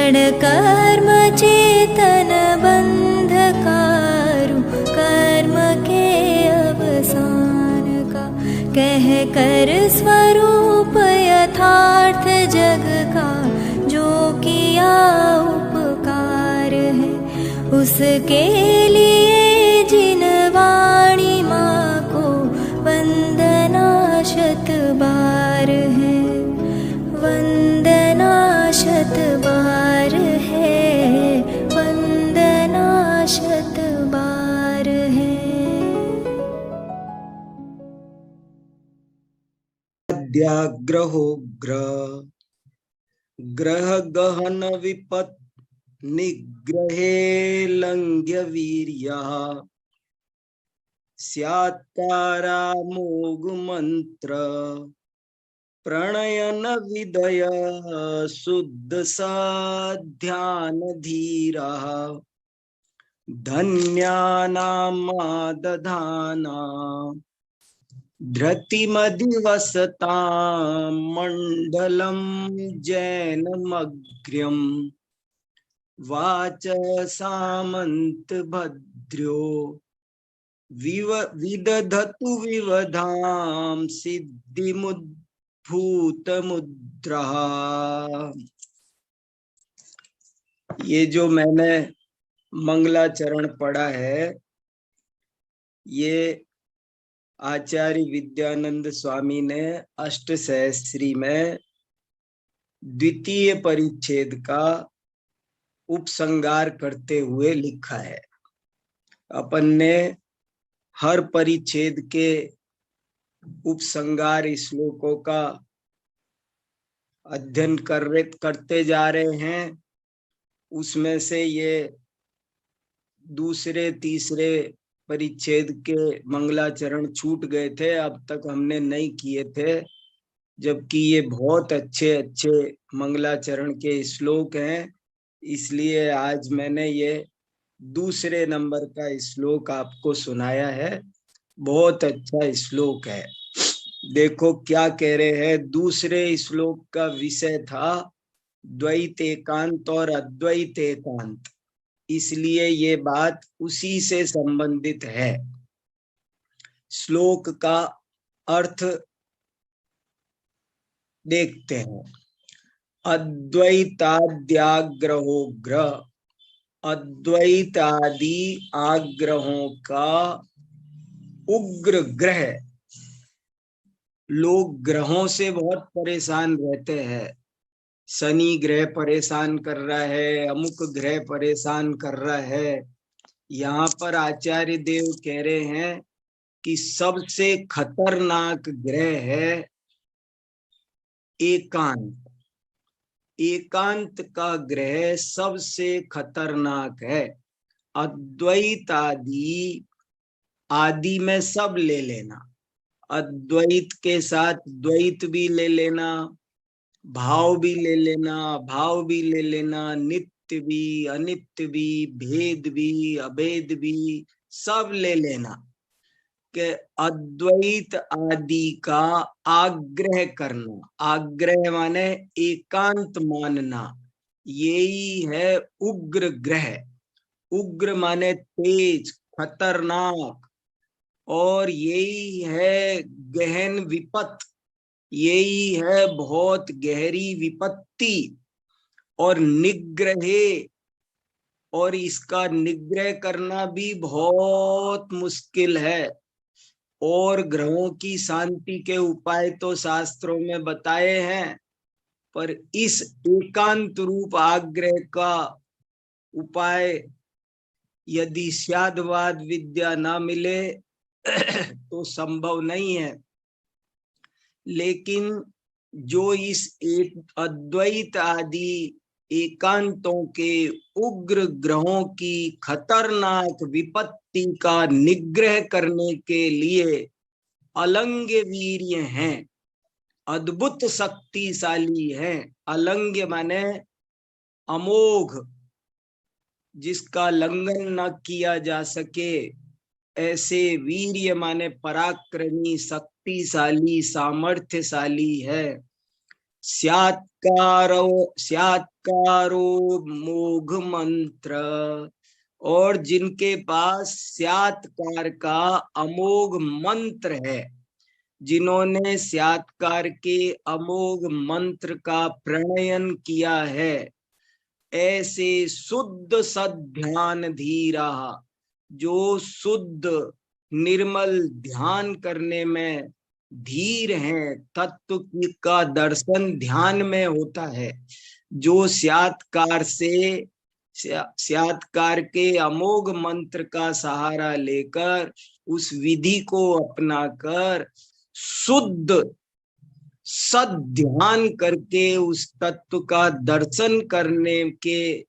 क्षण कर्म चेतन बंधकारु, कर्म के अवसान का कह कर स्वरूप यथार्थ जग का, जो किया उपकार है उसके लिए जिन वाणी माँ को वंदना शत बार है, वंदना शत बार है, वंदना शत बार है। अद्याग्रहो ग्रह गहन विपत् निग्रहे लंघ्य वीर्यः, स्यात्कारामोघ मंत्र प्रणयन विदय शुद्ध साध्यान धीरः, धन्यानामादधाना धृतिमधिवसतां मंडलम जैनमग्र्यम्, वाच सामंत भद्र्यो विदधतु विवधाम सिद्धिमुद्भूत मुद्रा। ये जो मैंने मंगलाचरण पढ़ा है, ये आचार्य विद्यानंद स्वामी ने अष्टसहस्री में द्वितीय परिच्छेद का उपसंहार करते हुए लिखा है। अपन ने हर परिच्छेद के उपसंहार श्लोकों का अध्ययन करते जा रहे हैं। उसमें से ये दूसरे तीसरे परिच्छेद के मंगलाचरण छूट गए थे, अब तक हमने नहीं किए थे, जबकि ये बहुत अच्छे अच्छे मंगलाचरण के श्लोक हैं। इसलिए आज मैंने ये दूसरे नंबर का श्लोक आपको सुनाया है। बहुत अच्छा श्लोक है। देखो क्या कह रहे हैं। दूसरे श्लोक का विषय था द्वैत एकांत और अद्वैत एकांत, इसलिए ये बात उसी से संबंधित है। श्लोक का अर्थ देखते हैं। अद्वैताद्याग्रहो ग्रह, अद्वैतादि आग्रहों का उग्र ग्रह। लोग ग्रहों से बहुत परेशान रहते हैं। शनि ग्रह परेशान कर रहा है, अमुक ग्रह परेशान कर रहा है। यहाँ पर आचार्य देव कह रहे हैं कि सबसे खतरनाक ग्रह है एकांत। एकांत का ग्रह सबसे खतरनाक है। अद्वैत आदि, आदि में सब ले लेना, अद्वैत के साथ द्वैत भी ले लेना, भाव भी ले लेना, अभाव भी ले लेना, नित्य भी अनित्य भी, भेद भी अभेद भी, सब ले लेना। कि अद्वैत आदि का आग्रह करना, आग्रह माने एकांत मानना, यही है उग्र ग्रह। उग्र माने तेज, खतरनाक, और यही है गहन विपत्ति, यही है बहुत गहरी विपत्ति। और निग्रहे, और इसका निग्रह करना भी बहुत मुश्किल है। और ग्रहों की शांति के उपाय तो शास्त्रों में बताए हैं, पर इस एकांत रूप आग्रह का उपाय यदि स्याद्वाद विद्या ना मिले तो संभव नहीं है। लेकिन जो इस एक अद्वैत आदि एकांतों के उग्र ग्रहों की खतरनाक विपत्ति का निग्रह करने के लिए अलंग्य वीर्य हैं, अद्भुत शक्तिशाली हैं। अलंग्य माने अमोघ, जिसका लंघन न किया जा सके, ऐसे वीर्य माने पराक्रमी, शक्तिशाली, सामर्थ्यशाली है। स्यात्कारो स्यात्कारो मोघ मंत्र, और जिनके पास स्यात्कार का अमोघ मंत्र है, जिन्होंने स्यात्कार के अमोघ मंत्र का प्रणयन किया है, ऐसे शुद्ध सद्ध्यान धीरा, जो शुद्ध निर्मल ध्यान करने में धीर हैं, तत्व का दर्शन ध्यान में होता है, जो स्यात्कार से स्यात्कार के अमोघ मंत्र का सहारा लेकर उस विधि को अपनाकर शुद्ध सद्ध्यान करके उस तत्व का दर्शन करने के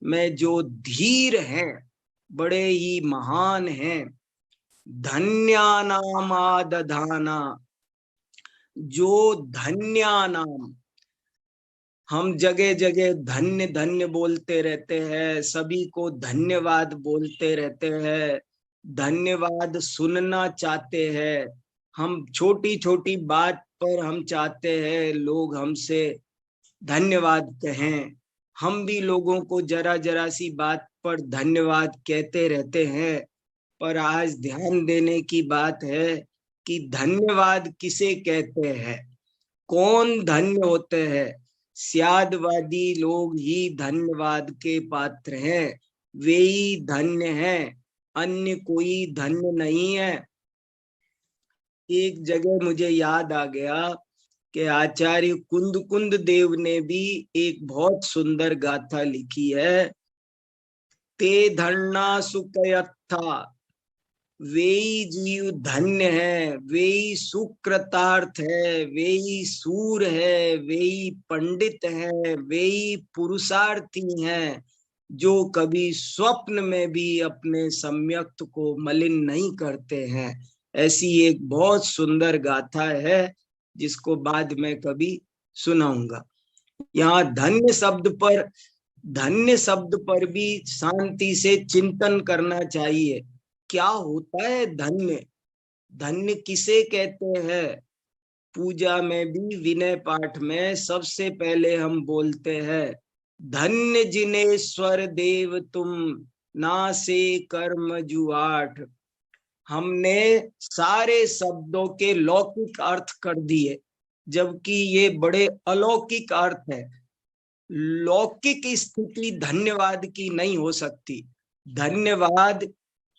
में जो धीर हैं, बड़े ही महान हैं। धन्यानामादधाना, जो धन्यानाम, हम जगह जगह धन्य धन्य बोलते रहते हैं, सभी को धन्यवाद बोलते रहते हैं, धन्यवाद सुनना चाहते हैं। हम छोटी छोटी बात पर हम चाहते हैं लोग हमसे धन्यवाद कहें। हम भी लोगों को जरा जरा सी बात पर धन्यवाद कहते रहते हैं, पर आज ध्यान देने की बात है कि धन्यवाद किसे कहते हैं, कौन धन्य होते हैं। स्यादवादी लोग ही धन्यवाद के पात्र हैं, वे ही धन्य हैं, अन्य कोई धन्य नहीं है। एक जगह मुझे याद आ गया कि आचार्य कुंद देव ने भी एक बहुत सुंदर गाथा लिखी है। ते धन्ना सुकयत्था, वे जीव धन्य है, वे सुकृतार्थ है, वे सूर है, वे पंडित है, वे पुरुषार्थी हैं, जो कभी स्वप्न में भी अपने सम्यक्त को मलिन नहीं करते हैं। ऐसी एक बहुत सुंदर गाथा है जिसको बाद में कभी सुनाऊंगा। यहाँ धन्य शब्द पर भी शांति से चिंतन करना चाहिए। क्या होता है धन्य, धन्य किसे कहते हैं। पूजा में भी विनय पाठ में सबसे पहले हम बोलते हैं, धन्य जिनेश्वर देव तुम नासे कर्म जुआठ। हमने सारे शब्दों के लौकिक अर्थ कर दिए, जबकि ये बड़े अलौकिक अर्थ है। लौकिक स्थिति धन्यवाद की नहीं हो सकती। धन्यवाद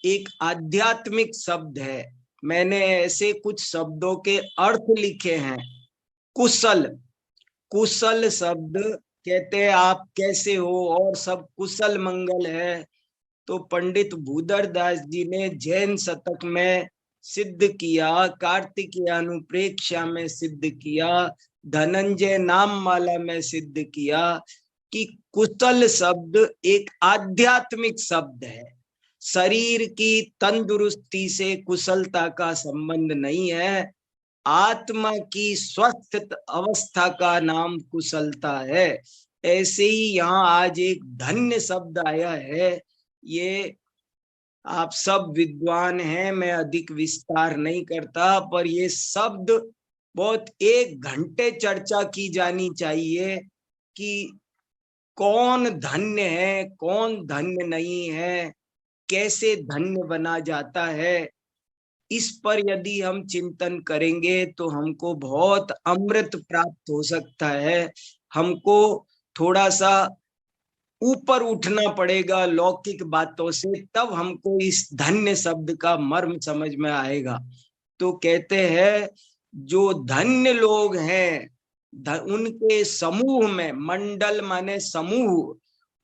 एक आध्यात्मिक शब्द है। मैंने ऐसे कुछ शब्दों के अर्थ लिखे हैं। कुशल, कुशल शब्द कहते हैं आप कैसे हो और सब कुशल मंगल है, तो पंडित भूधर दास जी ने जैन शतक में सिद्ध किया, कार्तिकीय अनुप्रेक्षा में सिद्ध किया, धनंजय नाम माला में सिद्ध किया कि कुशल शब्द एक आध्यात्मिक शब्द है। शरीर की तंदुरुस्ती से कुशलता का संबंध नहीं है, आत्मा की स्वस्थ अवस्था का नाम कुशलता है। ऐसे ही यहाँ आज एक धन्य शब्द आया है। ये आप सब विद्वान हैं, मैं अधिक विस्तार नहीं करता, पर ये शब्द बहुत 1 घंटे चर्चा की जानी चाहिए कि कौन धन्य है, कौन धन्य नहीं है, कैसे धन्य बना जाता है। इस पर यदि हम चिंतन करेंगे तो हमको बहुत अमृत प्राप्त हो सकता है। हमको थोड़ा सा ऊपर उठना पड़ेगा लौकिक बातों से, तब हमको इस धन्य शब्द का मर्म समझ में आएगा। तो कहते हैं जो धन्य लोग हैं, उनके समूह में, मंडल माने समूह,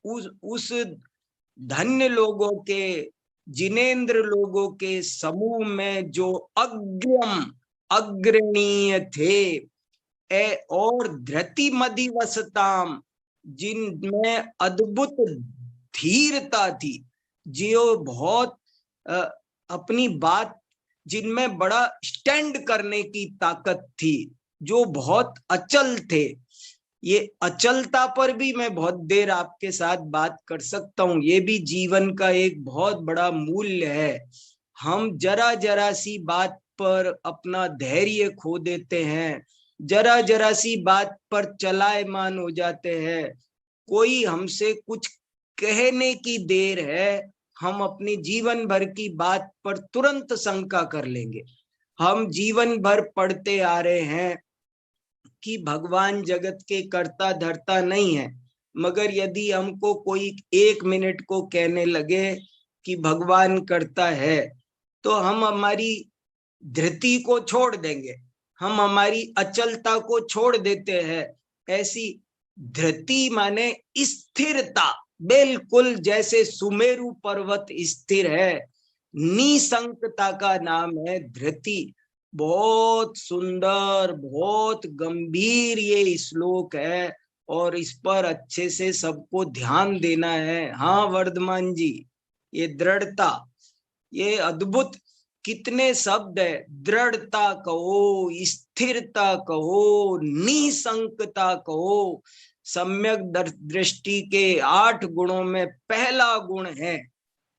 उस धन्य लोगों के, जिनेंद्र लोगों के समूह में जो अग्रणीय थे और धृतिमदिवसताम, जिनमें अद्भुत धीरता थी, जो बहुत अपनी बात, जिनमें बड़ा स्टैंड करने की ताकत थी, जो बहुत अचल थे। ये अचलता पर भी मैं बहुत देर आपके साथ बात कर सकता हूँ। ये भी जीवन का एक बहुत बड़ा मूल्य है। हम जरा जरा सी बात पर अपना धैर्य खो देते हैं, जरा जरा सी बात पर चलायमान हो जाते हैं, कोई हमसे कुछ कहने की देर है, हम अपनी जीवन भर की बात पर तुरंत शंका कर लेंगे। हम जीवन भर पढ़ते आ रहे हैं कि भगवान जगत के कर्ता धर्ता नहीं है, मगर यदि हमको कोई 1 मिनट को कहने लगे कि भगवान करता है, तो हम हमारी धृति को छोड़ देंगे, हम हमारी अचलता को छोड़ देते हैं। ऐसी धृति माने स्थिरता, बिल्कुल जैसे सुमेरु पर्वत स्थिर है, निसंकता का नाम है धृति। बहुत सुंदर, बहुत गंभीर ये श्लोक है और इस पर अच्छे से सबको ध्यान देना है। हाँ वर्धमान जी, ये दृढ़ता, ये अद्भुत कितने शब्द है, दृढ़ता कहो, स्थिरता कहो, निसंकता कहो। सम्यक दृष्टि के 8 गुणों में पहला गुण है।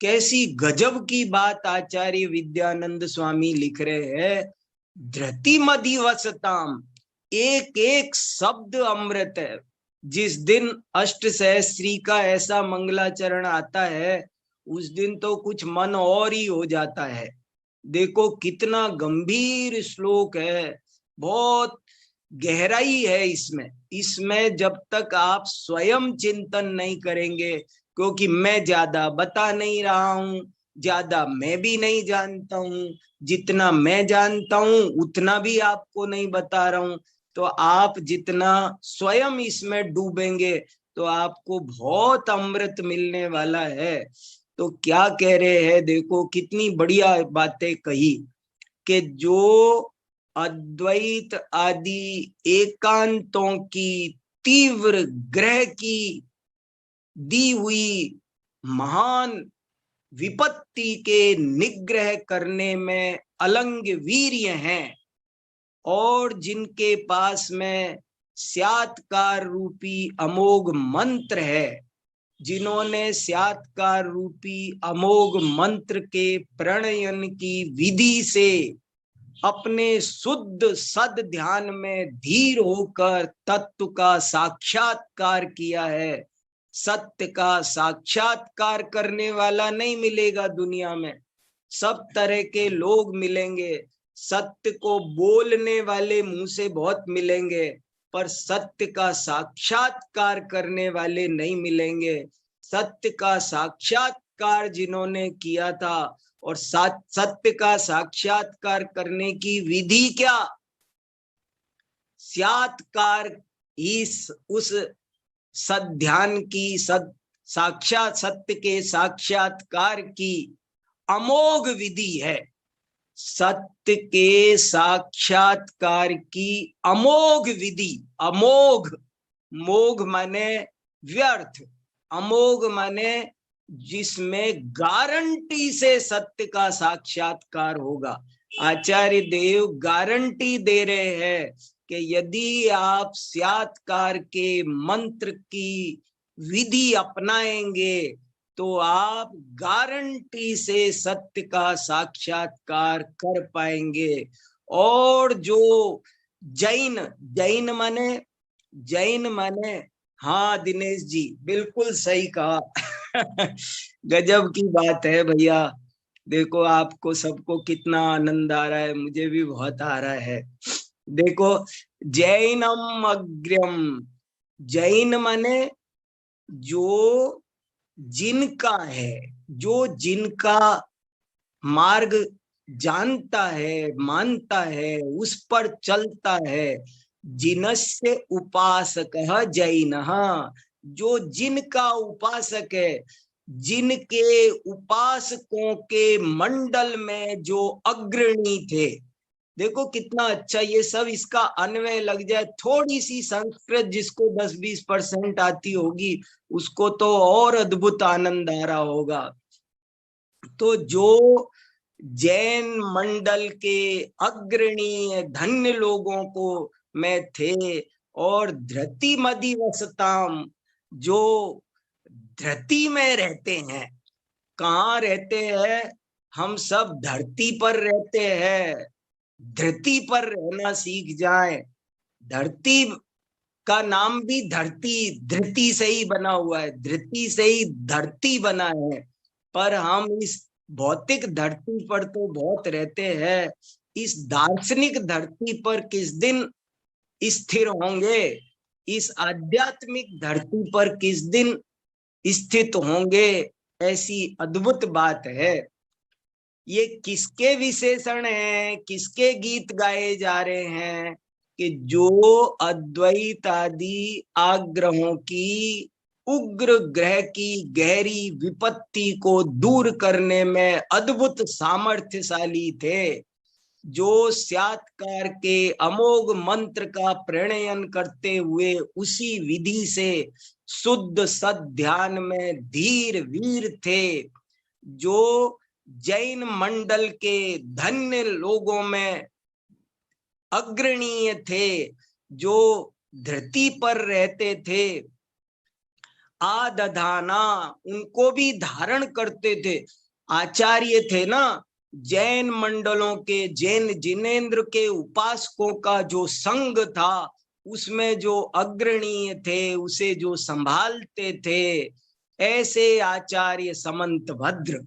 कैसी गजब की बात आचार्य विद्यानंद स्वामी लिख रहे हैं, धृतिमधिवसताम, एक एक शब्द अमृत है। जिस दिन अष्ट सहस्त्री का ऐसा मंगलाचरण आता है, उस दिन तो कुछ मन और ही हो जाता है। देखो कितना गंभीर श्लोक है, बहुत गहराई है इसमें। इसमें जब तक आप स्वयं चिंतन नहीं करेंगे, क्योंकि मैं ज्यादा बता नहीं रहा हूं, ज्यादा मैं भी नहीं जानता हूं, जितना मैं जानता हूं उतना भी आपको नहीं बता रहा हूं, तो आप जितना स्वयं इसमें डूबेंगे तो आपको बहुत अमृत मिलने वाला है। तो क्या कह रहे हैं, देखो कितनी बढ़िया बातें कही कि जो अद्वैत आदि एकांतों की तीव्र ग्रह की दी हुई महान विपत्ति के निग्रह करने में अलंग वीर्य हैं, और जिनके पास में स्यात्कार रूपी अमोघ मंत्र है, जिन्होंने स्यात्कार रूपी अमोघ मंत्र के प्रणयन की विधि से अपने शुद्ध सद ध्यान में धीर होकर तत्व का साक्षात्कार किया है। सत्य का साक्षात्कार करने वाला नहीं मिलेगा दुनिया में, सब तरह के लोग मिलेंगे। सत्य को बोलने वाले मुंह से बहुत मिलेंगे, पर सत्य का साक्षात्कार करने वाले नहीं मिलेंगे। सत्य का साक्षात्कार जिन्होंने किया था, और सत्य का साक्षात्कार करने की विधि क्या, स्यात्कार इस उस सद्ध्यान की, साक्षात सत्य के साक्षात्कार की अमोघ विधि है। सत्य के साक्षात्कार की अमोघ विधि, अमोघ, मोघ माने व्यर्थ, अमोघ माने जिसमें गारंटी से सत्य का साक्षात्कार होगा। आचार्य देव गारंटी दे रहे हैं कि यदि आप स्यात्कार के मंत्र की विधि अपनाएंगे तो आप गारंटी से सत्य का साक्षात्कार कर पाएंगे। और जो जैन, जैन माने हाँ दिनेश जी बिल्कुल सही कहा गजब की बात है भैया। देखो आपको सबको कितना आनंद आ रहा है, मुझे भी बहुत आ रहा है। देखो जैनम अग्र्यम, जैन माने जो जिनका है, जो जिनका मार्ग जानता है, मानता है, उस पर चलता है। जिनस्य उपासकः जैनः, जो जिनका उपासक है, जिनके उपासकों के मंडल में जो अग्रणी थे। देखो कितना अच्छा, ये सब इसका अन्वय लग जाए। थोड़ी सी संस्कृत जिसको 10-20% आती होगी उसको तो और अद्भुत आनंद आ रहा होगा। तो जो जैन मंडल के अग्रणी धन्य लोगों को में थे, और धृतिमधिवसताम, जो धरती में रहते हैं। कहाँ रहते हैं, हम सब धरती पर रहते हैं। धरती पर रहना सीख जाएं। धरती का नाम भी धरती, धृति से ही बना हुआ है, धृति से ही धरती बना है। पर हम इस भौतिक धरती पर तो बहुत रहते हैं, इस दार्शनिक धरती पर किस दिन स्थिर होंगे, इस आध्यात्मिक धरती पर किस दिन स्थित होंगे, ऐसी अद्भुत बात है। ये किसके विशेषण हैं, किसके गीत गाए जा रहे हैं कि जो अद्वैत आदि आग्रहों की, उग्र ग्रह की गहरी विपत्ति को दूर करने में अद्भुत सामर्थ्यशाली थे, जो साक्षात्कार के अमोघ मंत्र का प्रणयन करते हुए उसी विधि से शुद्ध सद ध्यान में धीर वीर थे, जो जैन मंडल के धन्य लोगों में अग्रणीय थे, जो धरती पर रहते थे, आदधाना उनको भी धारण करते थे, आचार्य थे ना, जैन मंडलों के, जैन जिनेन्द्र के उपासकों का जो संघ था उसमें जो अग्रणीय थे, उसे जो संभालते थे, ऐसे आचार्य समंत भद्र।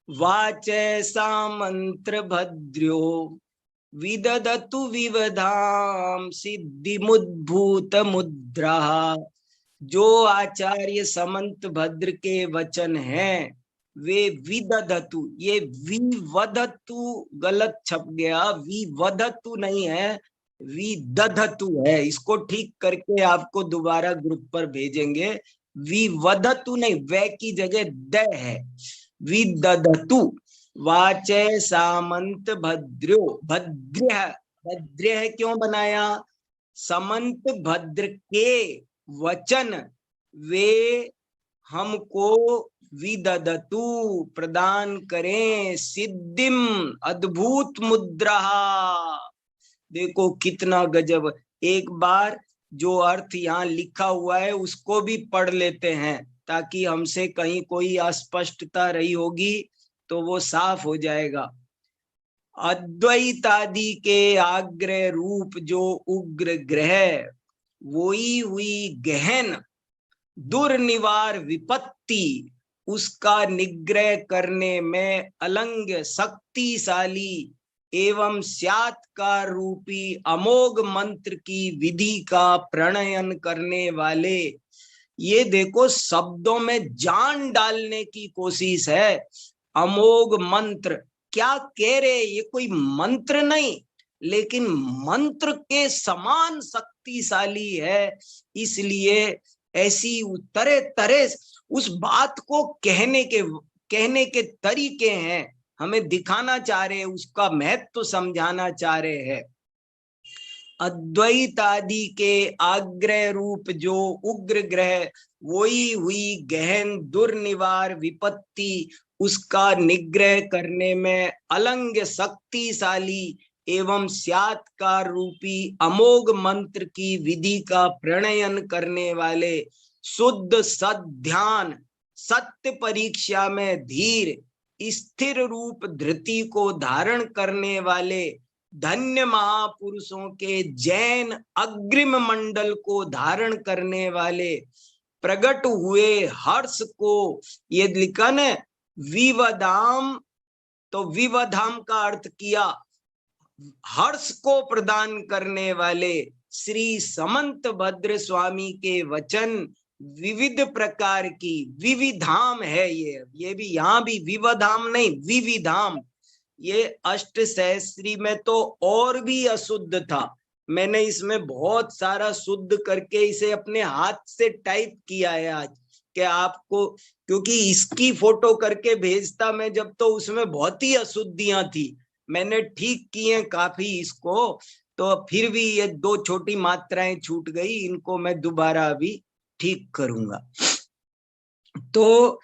वाचे सामंत्र भद्र्यो विदधतु विवधाम सिद्धिमुद्भूत मुद्रा। जो आचार्य समंत भद्र के वचन हैं वे विदधतु, ये विवधतु गलत छप गया, विवधतु नहीं है, विदधतु है, इसको ठीक करके आपको दोबारा ग्रुप पर भेजेंगे। विवधतु नहीं, वे की जगह द है, विदधतु। वाचे सामंत भद्र्यो, भद्र्य, भद्र्य क्यों बनाया, समंत भद्र के वचन वे हमको विदधतु प्रदान करें, सिद्धिम अद्भुत मुद्रा। देखो कितना गजब। एक बार जो अर्थ यहाँ लिखा हुआ है उसको भी पढ़ लेते हैं ताकि हमसे कहीं कोई अस्पष्टता रही होगी तो वो साफ हो जाएगा। अद्वैतादि के आग्रह रूप जो उग्र ग्रह, वही हुई गहन दुर्निवार विपत्ति, उसका निग्रह करने में अलंघ्य शक्तिशाली एवं साक्षात्कार रूपी अमोघ मंत्र की विधि का प्रणयन करने वाले, ये देखो शब्दों में जान डालने की कोशिश है। अमोघ मंत्र क्या कह रहे, ये कोई मंत्र नहीं लेकिन मंत्र के समान शक्तिशाली है, इसलिए ऐसी तरह तरह उस बात को कहने के तरीके हैं, हमें दिखाना चाह रहे हैं, उसका महत्व समझाना चाह रहे हैं। अद्वैत आदि के आग्रह रूप जो उग्र ग्रह, वही हुई गहन दुर्निवार विपत्ति, उसका निग्रह करने में अलंघ्य शक्तिशाली एवं साक्षात्कार रूपी अमोघ मंत्र की विधि का प्रणयन करने वाले, शुद्ध सद ध्यान सत्य परीक्षा में धीर स्थिर रूप धृति को धारण करने वाले धन्य महापुरुषों के जैन अग्रिम मंडल को धारण करने वाले, प्रकट हुए हर्ष को, ये लिखा न विवधाम, तो विवधाम का अर्थ किया हर्ष को प्रदान करने वाले श्री समंत भद्र स्वामी के वचन विविध प्रकार की, विविधाम है ये भी, यहाँ भी विवधाम नहीं विविधाम। ये अष्ट सहस्त्री में तो और भी अशुद्ध था, मैंने इसमें बहुत सारा शुद्ध करके इसे अपने हाथ से टाइप किया है आज कि आपको, क्योंकि इसकी फोटो करके भेजता मैं जब तो उसमें बहुत ही अशुद्धियां थी, मैंने ठीक किए काफी इसको, तो फिर भी ये दो छोटी मात्राएं छूट गई, इनको मैं दोबारा अभी ठीक करूंगा। तो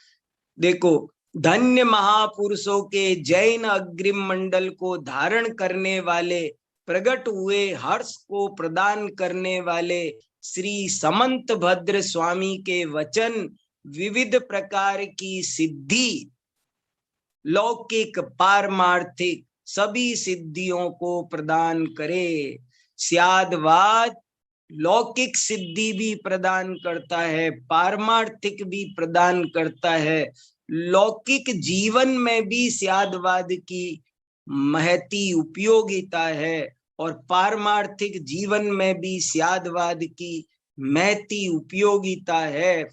देखो, धन्य महापुरुषों के जैन अग्रिम मंडल को धारण करने वाले, प्रकट हुए हर्ष को प्रदान करने वाले श्री समंत भद्र स्वामी के वचन विविध प्रकार की सिद्धि, लौकिक पारमार्थिक सभी सिद्धियों को प्रदान करे। स्यादवाद लौकिक सिद्धि भी प्रदान करता है, पारमार्थिक भी प्रदान करता है। लौकिक जीवन में भी स्यादवाद की महती उपयोगिता है और पारमार्थिक जीवन में भी स्यादवाद की महती उपयोगिता है।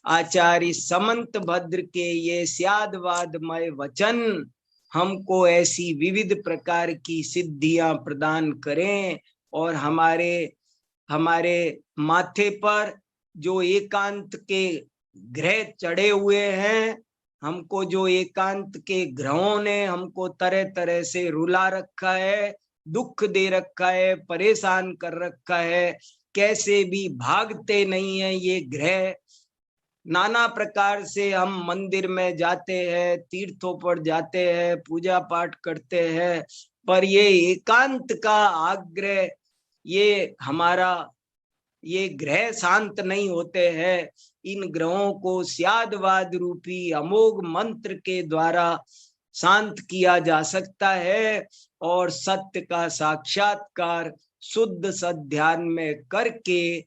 आचार्य समंत भद्र के ये स्यादवादमय वचन हमको ऐसी विविध प्रकार की सिद्धियां प्रदान करें और हमारे माथे पर जो एकांत के ग्रह चढ़े हुए हैं, हमको जो एकांत के ग्रहों ने हमको तरह तरह से रुला रखा है, दुख दे रखा है, परेशान कर रखा है, कैसे भी भागते नहीं है ये ग्रह। नाना प्रकार से हम मंदिर में जाते हैं, तीर्थों पर जाते हैं, पूजा पाठ करते हैं, पर ये एकांत का आग्रह, ये हमारा ये ग्रह शांत नहीं होते हैं। इन ग्रहों को स्यादवाद रूपी अमोघ मंत्र के द्वारा शांत किया जा सकता है और सत्य का साक्षात्कार शुद्ध सध्यान में करके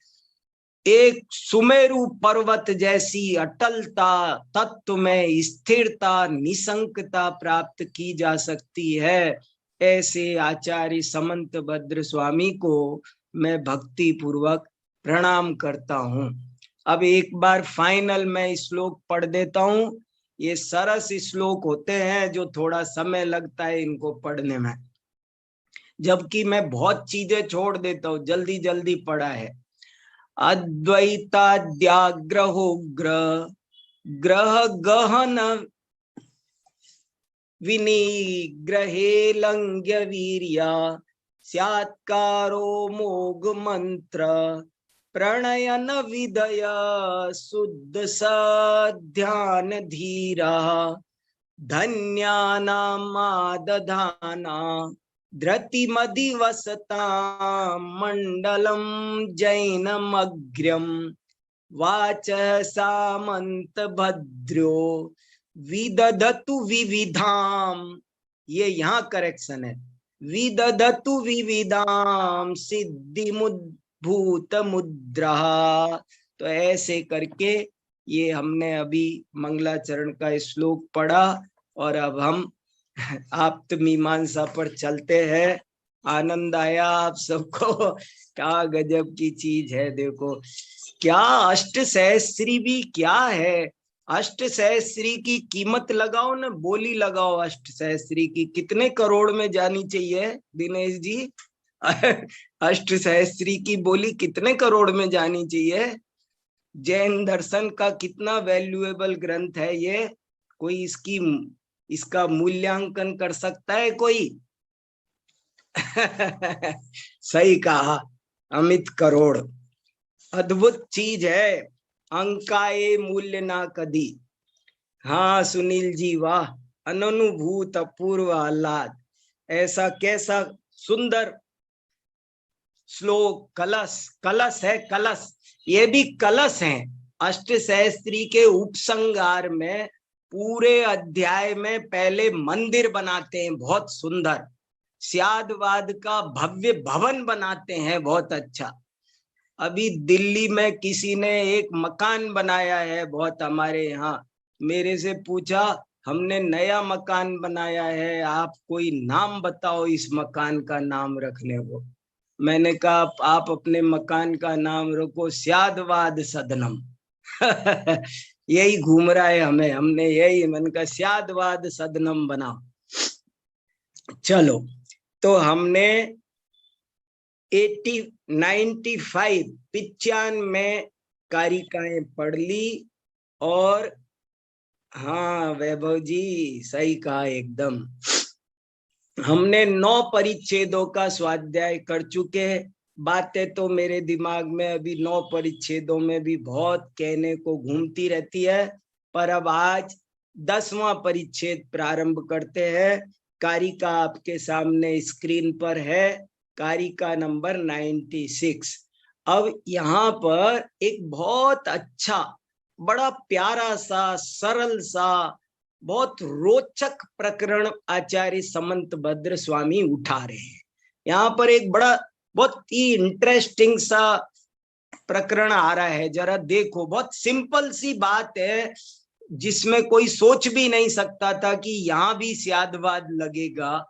एक सुमेरु पर्वत जैसी अटलता, तत्व में स्थिरता, निसंकता प्राप्त की जा सकती है। ऐसे आचार्य समंत भद्र स्वामी को मैं भक्ति पूर्वक प्रणाम करता हूँ। अब एक बार फाइनल मैं श्लोक पढ़ देता हूँ। ये सरस श्लोक होते हैं जो थोड़ा समय लगता है इनको पढ़ने में, जबकि मैं बहुत चीजें छोड़ देता हूँ, जल्दी जल्दी पढ़ा है। अद्वैताद्याग्रहो ग्रह गहन विनिग्रहे लंघ्य वीर्या स्यात्कारो मोघ मंत्र प्रणयन विदय शुद्ध सध्यान धीरा धन्यानामादधाना धृतिमधिवसता मंडलम जैनमग्र्यम वाच सामंत भद्रो विदधतु विविधाम। ये यहाँ करेक्शन है, विदधतु विविधाम सिद्धिमुद्भूत मुद्रा। तो ऐसे करके ये हमने अभी मंगलाचरण का श्लोक पढ़ा और अब हम आप्त मीमांसा पर चलते हैं। आनंद आया आप सबको? क्या गजब की चीज है, देखो क्या अष्ट सहस्त्री भी क्या है। अष्ट सहस्त्री की कीमत लगाओ ना, बोली लगाओ अष्ट सहस्त्री की, कितने करोड़ में जानी चाहिए दिनेश जी? अष्ट सहस्त्री की बोली कितने करोड़ में जानी चाहिए? जैन दर्शन का कितना वैल्यूएबल ग्रंथ है ये, कोई इसका मूल्यांकन कर सकता है कोई? सही कहा, अमित करोड़, अद्भुत चीज है, अंकाए मूल्य ना कदी। हाँ सुनील जी, वाह, अनुभूत अपूर्व आह्लाद। ऐसा कैसा सुंदर श्लोक। कलश, कलश है, कलश, ये भी कलश है। अष्ट सहस्त्री के उपसंहार में पूरे अध्याय में पहले मंदिर बनाते हैं बहुत सुंदर, स्यादवाद का भव्य भवन बनाते हैं बहुत अच्छा। अभी दिल्ली में किसी ने एक मकान बनाया है बहुत, हमारे यहाँ मेरे से पूछा, हमने नया मकान बनाया है, आप कोई नाम बताओ इस मकान का नाम रखने को। मैंने कहा आप अपने मकान का नाम रखो स्यादवाद सदनम। यही घूम रहा है हमें, हमने यही, मैंने कहा स्यादवाद सदनम बना। चलो, तो हमने 95 कारिकाएं पढ़ ली। और हाँ वैभव जी सही कहा एकदम, हमने 9 परिच्छेदों का स्वाध्याय कर चुके। बातें तो मेरे दिमाग में अभी 9 परिच्छेदों में भी बहुत कहने को घूमती रहती है, पर अब आज 10वां परिच्छेद प्रारंभ करते हैं। कारिका आपके सामने स्क्रीन पर है, कारिका नंबर 96। अब यहाँ पर एक बहुत अच्छा, बड़ा प्यारा सा, सरल सा बहुत रोचक प्रकरण आचार्य समंत भद्र स्वामी उठा रहे हैं। यहाँ पर एक बड़ा बहुत ही इंटरेस्टिंग सा प्रकरण आ रहा है, जरा देखो। बहुत सिंपल सी बात है जिसमें कोई सोच भी नहीं सकता था कि यहाँ भी स्यादवाद लगेगा,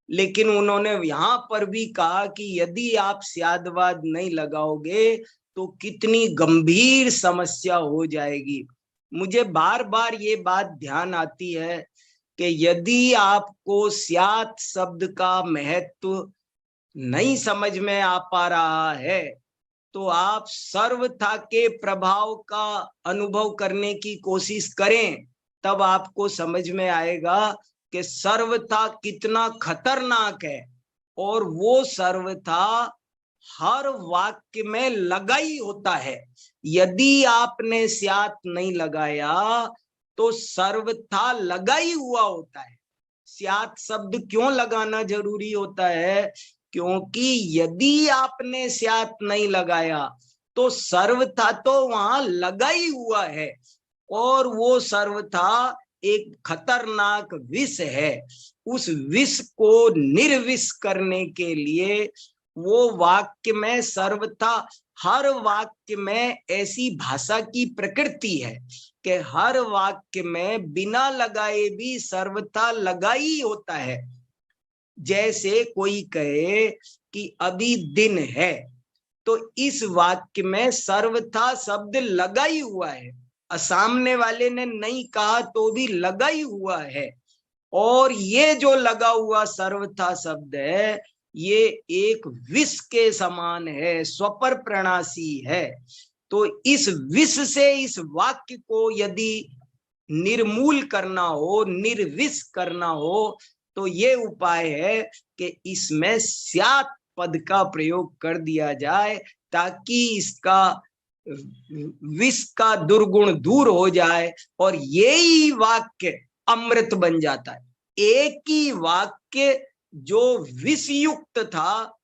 लेकिन उन्होंने यहाँ पर भी कहा कि यदि आप स्यादवाद नहीं लगाओगे तो कितनी गंभीर समस्या हो जाएगी। मुझे बार बार ये बात ध्यान आती है कि यदि आपको स्यात शब्द का महत्व नहीं समझ में आ पा रहा है तो आप सर्वथा के प्रभाव का अनुभव करने की कोशिश करें, तब आपको समझ में आएगा कि सर्वथा कितना खतरनाक है। और वो सर्वथा हर वाक्य में लगा ही होता है। यदि आपने स्यात नहीं लगाया तो सर्वथा लगा ही हुआ होता है। स्यात शब्द क्यों लगाना जरूरी होता है? क्योंकि यदि आपने स्यात नहीं लगाया तो सर्वथा तो वहां लगा ही हुआ है, और वो सर्वथा एक खतरनाक विष है। उस विष को निर्विष करने के लिए वो वाक्य में सर्वथा, हर वाक्य में ऐसी भाषा की प्रकृति है कि हर वाक्य में बिना लगाए भी सर्वथा लगा ही होता है। जैसे कोई कहे कि अभी दिन है, तो इस वाक्य में सर्वथा शब्द लगा ही हुआ है। सामने वाले ने नहीं कहा तो भी लगा ही हुआ है। और ये जो लगा हुआ सर्वथा शब्द है, ये एक विष के समान है, स्वपर प्रणाशी है। तो इस विष से इस वाक्य को यदि निर्मूल करना हो, निर्विष करना हो, तो ये उपाय है कि इसमें स्यात् पद का प्रयोग कर दिया जाए, ताकि इसका विष का दुर्गुण दूर हो जाए और यही वाक्य अमृत बन जाता है। एक ही वाक्य जो विष युक्त था,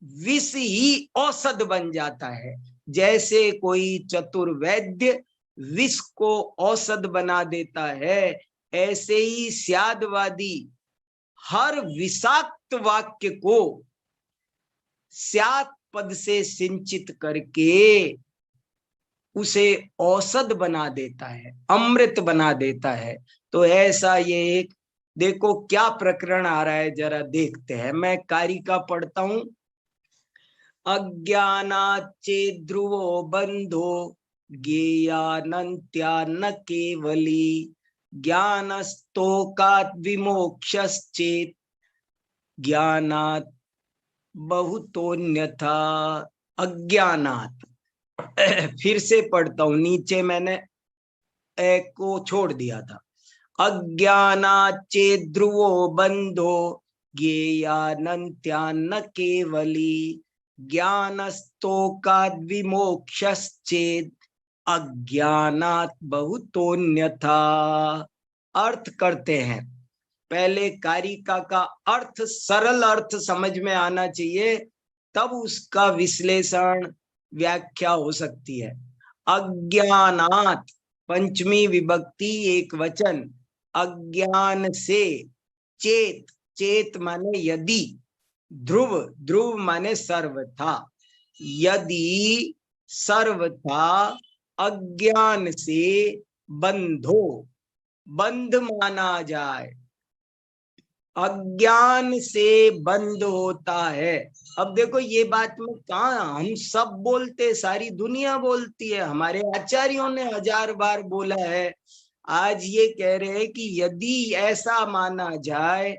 विष ही औषध बन जाता है। जैसे कोई चतुर वैद्य विष को औषध बना देता है, ऐसे ही स्यादवादी हर विषाक्त वाक्य को स्यात् पद से सिंचित करके उसे औषध बना देता है, अमृत बना देता है। तो ऐसा ये एक, देखो क्या प्रकरण आ रहा है, जरा देखते हैं। मैं कारिका पढ़ता हूं। अज्ञानाच्चेद्ध्रुवो बंधो ज्ञेयानन्त्या न केवली ज्ञानस्तोकात् विमोक्षश्चेत् ज्ञानात् बहुतोऽन्यथा। अज्ञानात्, फिर से पढ़ता हूं, नीचे मैंने एक को छोड़ दिया था। अज्ञानाच्चेद्ध्रुवो बंधो ज्ञेयानन्त्या न केवली ज्ञानस्तोकाद् विमोक्षश्चेत् अज्ञानात् बहुतोऽन्यथा। अर्थ करते हैं। पहले कारिका का अर्थ, सरल अर्थ समझ में आना चाहिए, तब उसका विश्लेषण व्याख्या हो सकती है। अज्ञानात् पंचमी विभक्ति एक वचन, अज्ञान से, चेत, चेत माने यदि, ध्रुव, ध्रुव माने सर्वथा। यदि सर्वथा अज्ञान से बंधो, बंध माना जाए, अज्ञान से बंध होता है। अब देखो ये बात में कहा हम सब बोलते, सारी दुनिया बोलती है, हमारे आचार्यों ने 1000 बार बोला है। आज ये कह रहे हैं कि यदि ऐसा माना जाए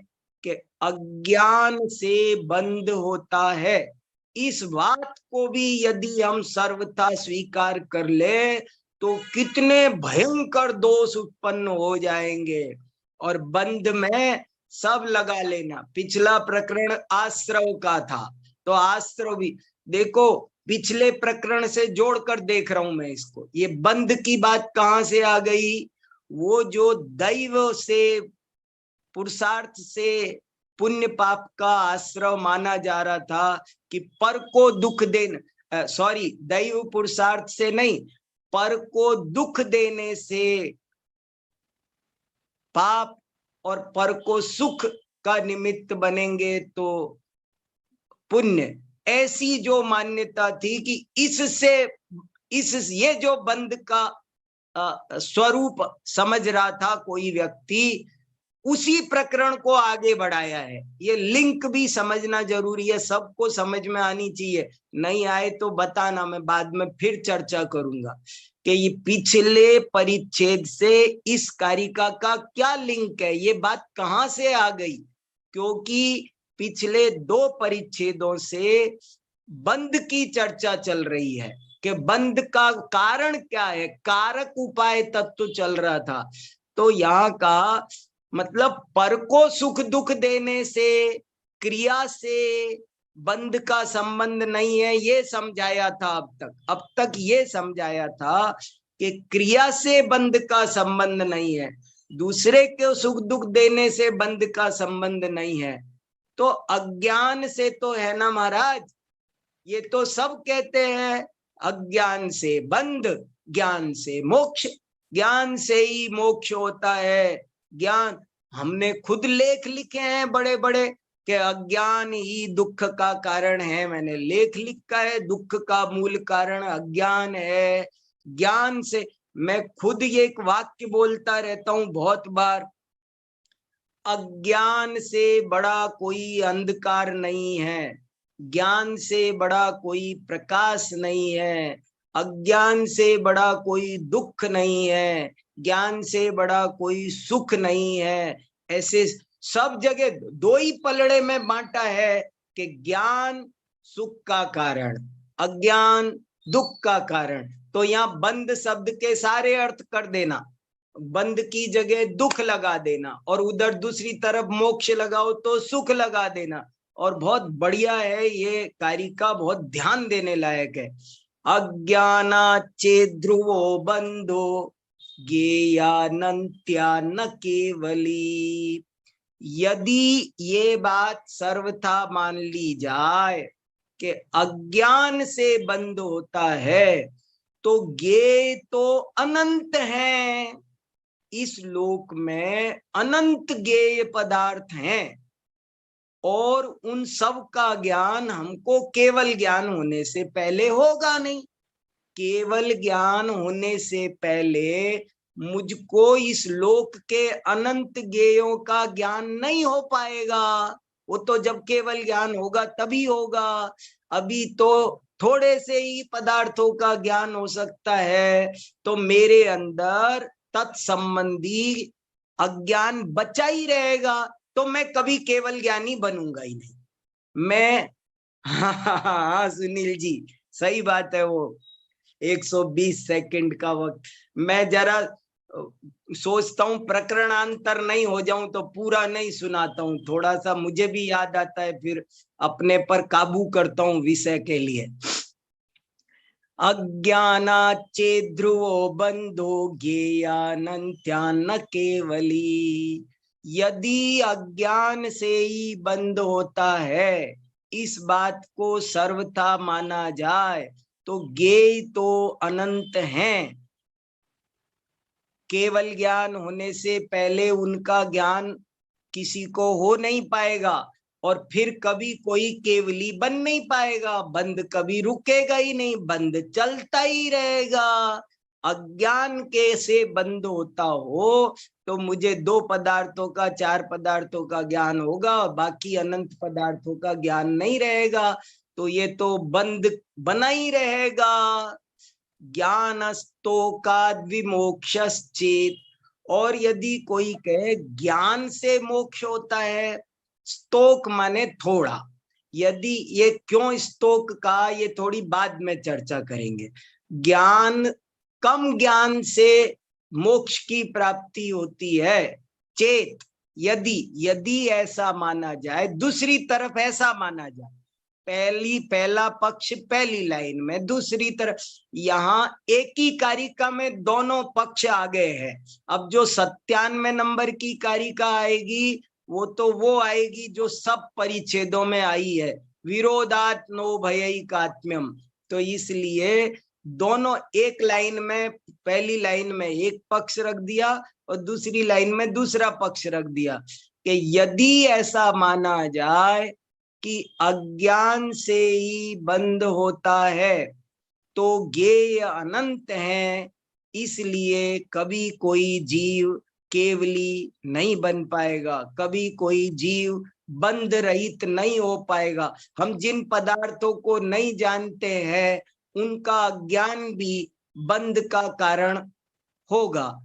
कि अज्ञान से बंध होता है, इस बात को भी यदि हम सर्वथा स्वीकार कर ले तो कितने भयंकर दोष उत्पन्न हो जाएंगे। और बंध में सब लगा लेना। पिछला प्रकरण आश्रव का था, तो आश्रव भी देखो, पिछले प्रकरण से जोड़कर देख रहा हूं मैं इसको। ये बंध की बात कहां से आ गई? वो जो दैव से, पुरुषार्थ से पुण्य पाप का आश्रव माना जा रहा था कि पर को दुख देना, सॉरी, दैव पुरुषार्थ से नहीं, पर को दुख देने से पाप और पर को सुख का निमित्त बनेंगे तो पुण्य। ऐसी जो मान्यता थी कि ये जो बंध का स्वरूप समझ रहा था कोई व्यक्ति, उसी प्रकरण को आगे बढ़ाया है। ये लिंक भी समझना जरूरी है, सबको समझ में आनी चाहिए। नहीं आए तो बताना, मैं बाद में फिर चर्चा करूंगा कि ये पिछले परिच्छेद से इस कारिका का क्या लिंक है, ये बात कहां से आ गई। क्योंकि पिछले 2 परिच्छेदों से बंध की चर्चा चल रही है कि बंध का कारण क्या है, कारक उपाय तत्व चल रहा था। तो यहाँ का मतलब पर को सुख दुख देने से, क्रिया से बंध का संबंध नहीं है, ये समझाया था अब तक ये समझाया था कि क्रिया से बंध का संबंध नहीं है, दूसरे को सुख दुख देने से बंध का संबंध नहीं है। तो अज्ञान से तो है ना महाराज, ये तो सब कहते हैं अज्ञान से बंध, ज्ञान से मोक्ष, ज्ञान से ही मोक्ष होता है। ज्ञान, हमने खुद लेख लिखे हैं बड़े बड़े कि अज्ञान ही दुख का कारण है। मैंने लेख लिखा है, दुख का मूल कारण अज्ञान है। ज्ञान से, मैं खुद ये एक वाक्य बोलता रहता हूं बहुत बार, अज्ञान से बड़ा कोई अंधकार नहीं है, ज्ञान से बड़ा कोई प्रकाश नहीं है, अज्ञान से बड़ा कोई दुख नहीं है, ज्ञान से बड़ा कोई सुख नहीं है। ऐसे सब जगह 2 ही पलड़े में बांटा है कि ज्ञान सुख का कारण, अज्ञान दुख का कारण। तो यहाँ बंध शब्द के सारे अर्थ कर देना, बंध की जगह दुख लगा देना, और उधर दूसरी तरफ मोक्ष लगाओ तो सुख लगा देना। और बहुत बढ़िया है ये कारिका, बहुत ध्यान देने लायक है। अज्ञाना चेद्रुवो बंधो ज्ञेयानंत्या न केवली। यदि ये बात सर्वथा मान ली जाए कि अज्ञान से बंध होता है, तो ज्ञेय तो अनंत है, इस लोक में अनंत ज्ञेय पदार्थ हैं, और उन सब का ज्ञान हमको केवल ज्ञान होने से पहले होगा नहीं। केवल ज्ञान होने से पहले मुझको इस लोक के अनंत ज्ञेयों का ज्ञान नहीं हो पाएगा। वो तो जब केवल ज्ञान होगा तभी होगा। अभी तो थोड़े से ही पदार्थों का ज्ञान हो सकता है, तो मेरे अंदर तत्संबंधी अज्ञान बचा ही रहेगा, तो मैं कभी केवल ज्ञानी बनूंगा ही नहीं मैं। हाँ सुनील जी, सही बात है। वो 120 सेकंड का वक्त, मैं जरा सोचता हूँ प्रकरणांतर नहीं हो जाऊं तो पूरा नहीं सुनाता हूँ, थोड़ा सा मुझे भी याद आता है, फिर अपने पर काबू करता हूँ विषय के लिए। अज्ञाना चेद्रुवो बंधो ज्ञेयानंत्या न केवली। यदि अज्ञान से ही बंध होता है, इस बात को सर्वथा माना जाए, तो ज्ञेय तो अनंत हैं। केवल ज्ञान होने से पहले उनका ज्ञान किसी को हो नहीं पाएगा, और फिर कभी कोई केवली बन नहीं पाएगा। बंध कभी रुकेगा ही नहीं, बंध चलता ही रहेगा। अज्ञान के से बंध होता हो तो मुझे 2 पदार्थों का, 4 पदार्थों का ज्ञान होगा, बाकी अनंत पदार्थों का ज्ञान नहीं रहेगा। तो ये तो बंध बना ही रहेगा। ज्ञानस्तोकाद् विमोक्षश्चेत्। और यदि कोई कहे ज्ञान से मोक्ष होता है, स्तोक माने थोड़ा, यदि ये क्यों स्तोक का, ये थोड़ी बाद में चर्चा करेंगे। ज्ञान, कम ज्ञान से मोक्ष की प्राप्ति होती है चेत, यदि ऐसा माना जाए, दूसरी तरफ ऐसा माना जाए, पहला पक्ष पहली लाइन में, दूसरी तरफ यहाँ एक ही कारिका में दोनों पक्ष आ गए हैं। अब जो 97 नंबर की कारिका आएगी वो आएगी जो सब परिच्छेदों में आई है, विरोधात नो भयैकात्म्यम। तो इसलिए दोनों एक लाइन में, पहली लाइन में एक पक्ष रख दिया और दूसरी लाइन में दूसरा पक्ष रख दिया कि यदि ऐसा माना जाए कि अज्ञान से ही बंध होता है तो ज्ञेय अनंत है, इसलिए कभी कोई जीव केवली नहीं बन पाएगा, कभी कोई जीव बंध रहित नहीं हो पाएगा। हम जिन पदार्थों को नहीं जानते हैं उनका अज्ञान भी बंध का कारण होगा।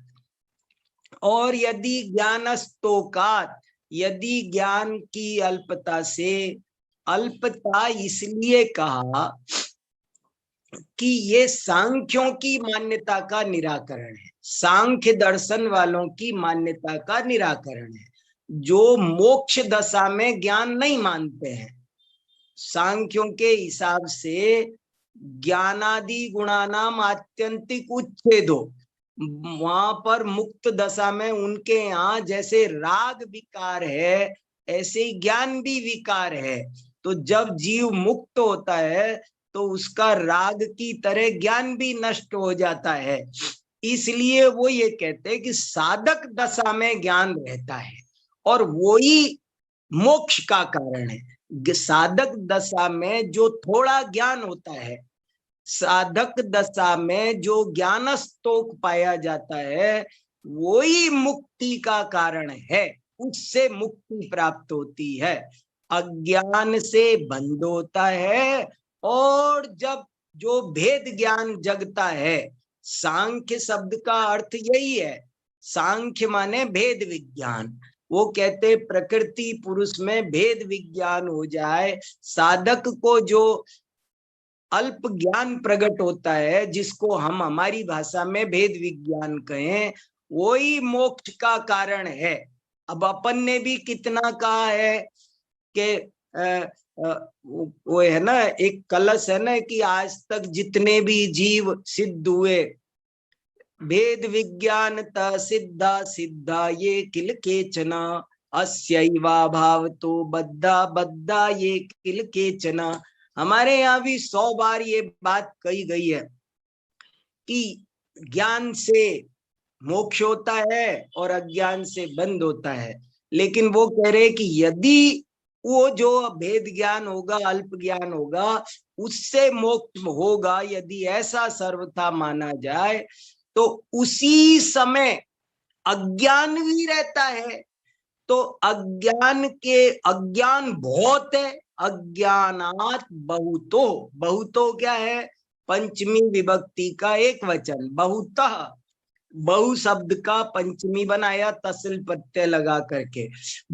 और यदि ज्ञानस्तोकात, यदि ज्ञान की अल्पता से, अल्पता इसलिए कहा कि ये सांख्यों की मान्यता का निराकरण है, सांख्य दर्शन वालों की मान्यता का निराकरण है, जो मोक्ष दशा में ज्ञान नहीं मानते हैं। सांख्यों के हिसाब से ज्ञानादि गुणानाम आत्यंतिक उच्छेदो, वहां पर मुक्त दशा में उनके यहाँ जैसे राग विकार है ऐसे ही ज्ञान भी विकार है। तो जब जीव मुक्त होता है तो उसका राग की तरह ज्ञान भी नष्ट हो जाता है। इसलिए वो ये कहते हैं कि साधक दशा में ज्ञान रहता है और वो ही मोक्ष का कारण है। साधक दशा में जो थोड़ा ज्ञान होता है, साधक दशा में जो ज्ञानस्तोक पाया जाता है वो ही मुक्ति का कारण है, उससे मुक्ति प्राप्त होती है। अज्ञान से बंध होता है और जब जो भेद ज्ञान जगता है, सांख्य शब्द का अर्थ यही है, सांख्य माने भेद विज्ञान। वो कहते प्रकृति पुरुष में भेद विज्ञान हो जाए, साधक को जो अल्प ज्ञान प्रकट होता है जिसको हम हमारी भाषा में भेद विज्ञान कहें, वो ही मोक्ष का कारण है। अब अपन ने भी कितना कहा है कि वो है ना एक कलश है ना कि आज तक जितने भी जीव सिद्ध हुए, भेद विज्ञान त सिद्धा सिद्धा ये किल केचना, अस्यैवा भाव तो बद्धा बद्धा ये किल केचना। हमारे यहाँ भी 100 बार ये बात कही गई है कि ज्ञान से मोक्ष होता है और अज्ञान से बंध होता है, लेकिन वो कह रहे कि यदि वो जो भेद ज्ञान होगा, अल्प ज्ञान होगा, उससे मोक्ष होगा, यदि ऐसा सर्वथा माना जाए तो उसी समय अज्ञान भी रहता है। तो अज्ञान बहुत है, अज्ञानात बहुतो, बहुतो क्या है, पंचमी विभक्ति का एक वचन, बहुतः, बहु शब्द का पंचमी बनाया तसल प्रत्यय लगा करके,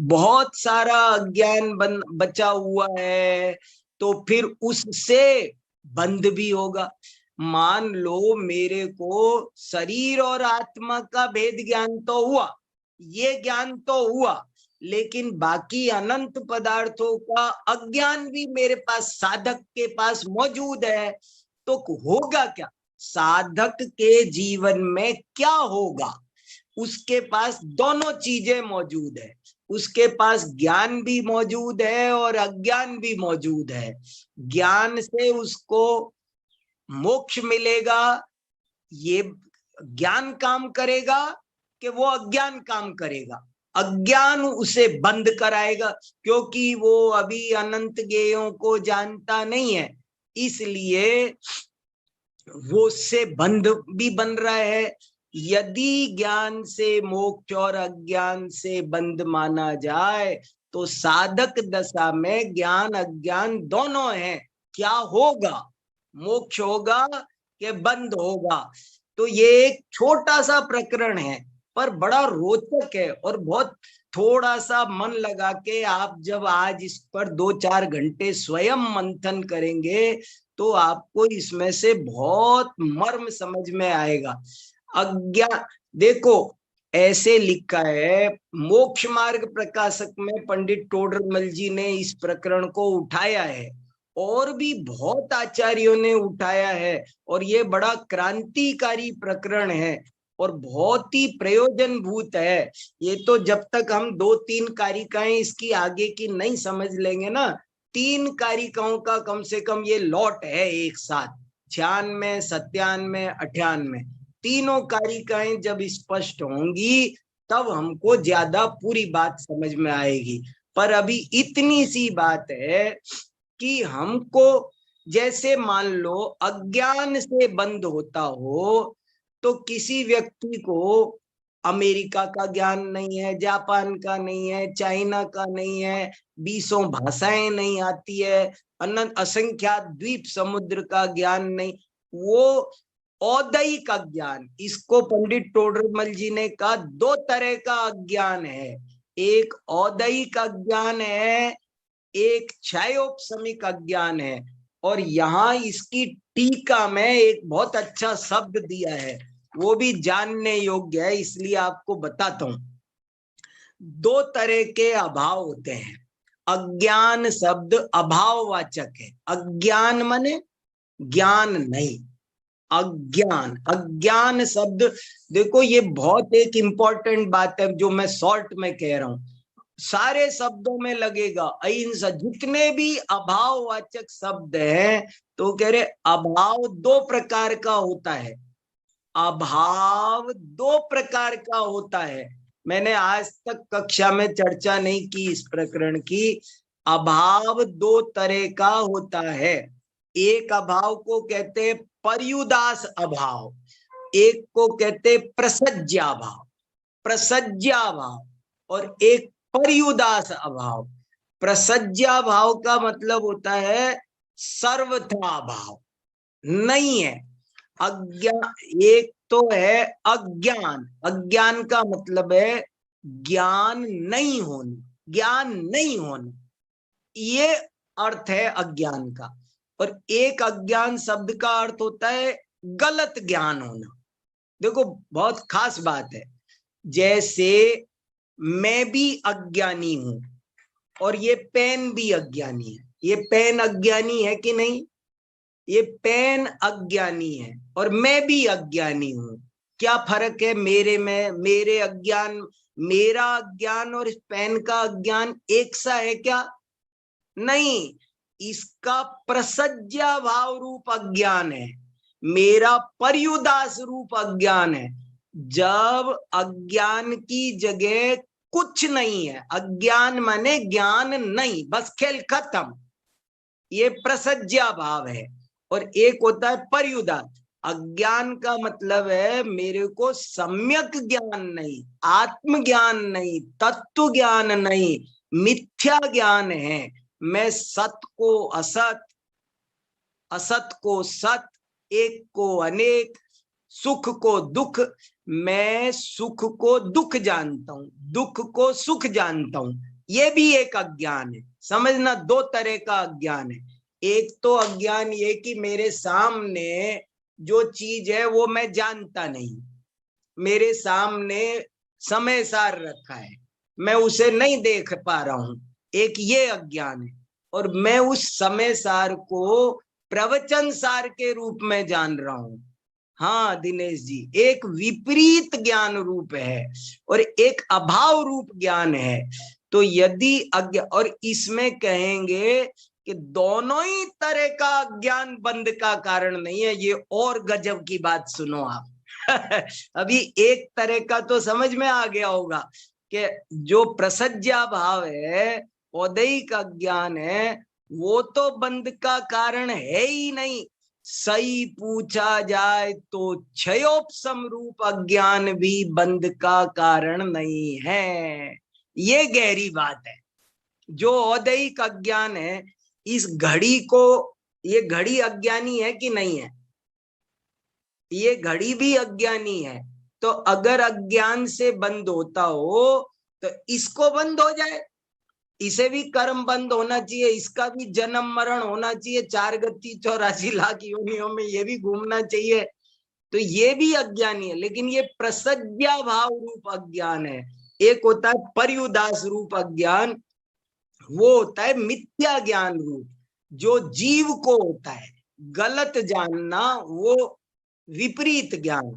बहुत सारा अज्ञान बचा हुआ है, तो फिर उससे बंध भी होगा। मान लो मेरे को शरीर और आत्मा का भेद ज्ञान तो हुआ, ये ज्ञान तो हुआ, लेकिन बाकी अनंत पदार्थों का अज्ञान भी मेरे पास, साधक के पास मौजूद है। तो होगा क्या, साधक के जीवन में क्या होगा, उसके पास दोनों चीजें मौजूद है, उसके पास ज्ञान भी मौजूद है और अज्ञान भी मौजूद है। ज्ञान से उसको मोक्ष मिलेगा, ये ज्ञान काम करेगा कि वो अज्ञान काम करेगा, अज्ञान उसे बंद कराएगा, क्योंकि वो अभी अनंत ज्ञेयों को जानता नहीं है, इसलिए वो उससे बंध भी बन रहा है। यदि ज्ञान से मोक्ष और अज्ञान से बंध माना जाए तो साधक दशा में ज्ञान अज्ञान दोनों है, क्या होगा, मोक्ष होगा कि बंद होगा। तो ये एक छोटा सा प्रकरण है पर बड़ा रोचक है, और बहुत थोड़ा सा मन लगा के आप जब आज इस पर 2-4 घंटे स्वयं मंथन करेंगे तो आपको इसमें से बहुत मर्म समझ में आएगा। अज्ञान, देखो ऐसे लिखा है, मोक्ष मार्ग प्रकाशक में पंडित टोडरमल जी ने इस प्रकरण को उठाया है, और भी बहुत आचार्यों ने उठाया है, और ये बड़ा क्रांतिकारी प्रकरण है और बहुत ही प्रयोजनभूत है। ये तो जब तक हम 2-3 कारिकाएं इसकी आगे की नहीं समझ लेंगे ना, 3 कारिकाओं का कम से कम ये लॉट है एक साथ, 96, 97, 98 तीनों कारिकाएं जब स्पष्ट होंगी तब हमको ज्यादा पूरी बात समझ में आएगी। पर अभी इतनी सी बात है कि हमको जैसे मान लो अज्ञान से बंद होता हो, तो किसी व्यक्ति को अमेरिका का ज्ञान नहीं है, जापान का नहीं है, चाइना का नहीं है, 20 भाषाएं नहीं आती है, अनंत असंख्यात द्वीप समुद्र का ज्ञान नहीं, वो औदैहिक अज्ञान, इसको पंडित टोडरमल जी ने कहा 2 तरह का अज्ञान है। एक औदैहिक अज्ञान है, एक क्षयोपशमिक अज्ञान है। और यहाँ इसकी टीका में एक बहुत अच्छा शब्द दिया है, वो भी जानने योग्य है, इसलिए आपको बताता हूं। 2 तरह के अभाव होते हैं। अज्ञान शब्द अभाववाचक है। अज्ञान माने ज्ञान नहीं, अज्ञान। अज्ञान शब्द देखो, ये बहुत एक इंपॉर्टेंट बात है जो मैं शॉर्ट में कह रहा हूं, सारे शब्दों में लगेगा। अहिंसा, जितने भी अभाववाचक शब्द हैं तो कह रहे अभाव 2 प्रकार का होता है। अभाव 2 प्रकार का होता है। मैंने आज तक कक्षा में चर्चा नहीं की इस प्रकरण की। अभाव 2 तरह का होता है। एक अभाव को कहते हैं पर्युदास अभाव, एक को कहते प्रसज्याभाव, प्रसज्याभाव, और एक पर्युदास अभाव। प्रसज्याभाव का मतलब होता है सर्वथा अभाव, नहीं है। अज्ञान, एक तो है अज्ञान, अज्ञान का मतलब है ज्ञान नहीं होना, ज्ञान नहीं होना, ये अर्थ है अज्ञान का। और एक अज्ञान शब्द का अर्थ होता है गलत ज्ञान होना। देखो बहुत खास बात है, जैसे मैं भी अज्ञानी हूं और ये पेन भी अज्ञानी है। ये पेन अज्ञानी है कि नहीं? ये पेन अज्ञानी है और मैं भी अज्ञानी हूं। क्या फर्क है मेरे में? मेरे अज्ञान, मेरा अज्ञान और इस पेन का अज्ञान एक सा है क्या? नहीं, इसका प्रसज्या भाव रूप अज्ञान है, मेरा पर्युदास रूप अज्ञान है। जब अज्ञान की जगह कुछ नहीं है, अज्ञान माने ज्ञान नहीं, बस खेल खत्म, ये प्रसज्या भाव है। और एक होता है पर्युदास। अज्ञान का मतलब है मेरे को सम्यक ज्ञान नहीं, आत्मज्ञान नहीं, तत्व ज्ञान नहीं, मिथ्या ज्ञान है। मैं सत को असत, असत को सत, एक को अनेक, सुख को दुख, मैं सुख को दुख जानता हूं, दुख को सुख जानता हूं, ये भी एक अज्ञान है। समझना, 2 तरह का अज्ञान है। एक तो अज्ञान ये कि मेरे सामने जो चीज है वो मैं जानता नहीं, मेरे सामने समय सार रखा है, मैं उसे नहीं देख पा रहा हूं, एक ये अज्ञान है। और मैं उस समय सार को प्रवचन सार के रूप में जान रहा हूं। हाँ दिनेश जी, एक विपरीत ज्ञान रूप है और एक अभाव रूप ज्ञान है। तो यदि अज्ञान, और इसमें कहेंगे कि दोनों ही तरह का ज्ञान बंद का कारण नहीं है। ये और गजब की बात सुनो आप अभी एक तरह का तो समझ में आ गया होगा कि जो प्रसज्या भाव है, औदैहिक अज्ञान है, वो तो बंद का कारण है ही नहीं। सही पूछा जाए तो क्षयोपशम रूप अज्ञान भी बंद का कारण नहीं है। ये गहरी बात है। जो औदैहिक अज्ञान है, इस घड़ी को, ये घड़ी अज्ञानी है कि नहीं है? ये घड़ी भी अज्ञानी है। तो अगर अज्ञान से बंद होता हो तो इसको बंद हो जाए, इसे भी कर्म बंद होना चाहिए, इसका भी जन्म मरण होना चाहिए, 4 गति 84 लाख योनियों में ये भी घूमना चाहिए, तो ये भी अज्ञानी है। लेकिन ये प्रसज्या भाव रूप अज्ञान है। एक होता है पर्युदास रूप अज्ञान, वो होता है मिथ्या ज्ञान रूप, जो जीव को होता है, गलत जानना, वो विपरीत ज्ञान।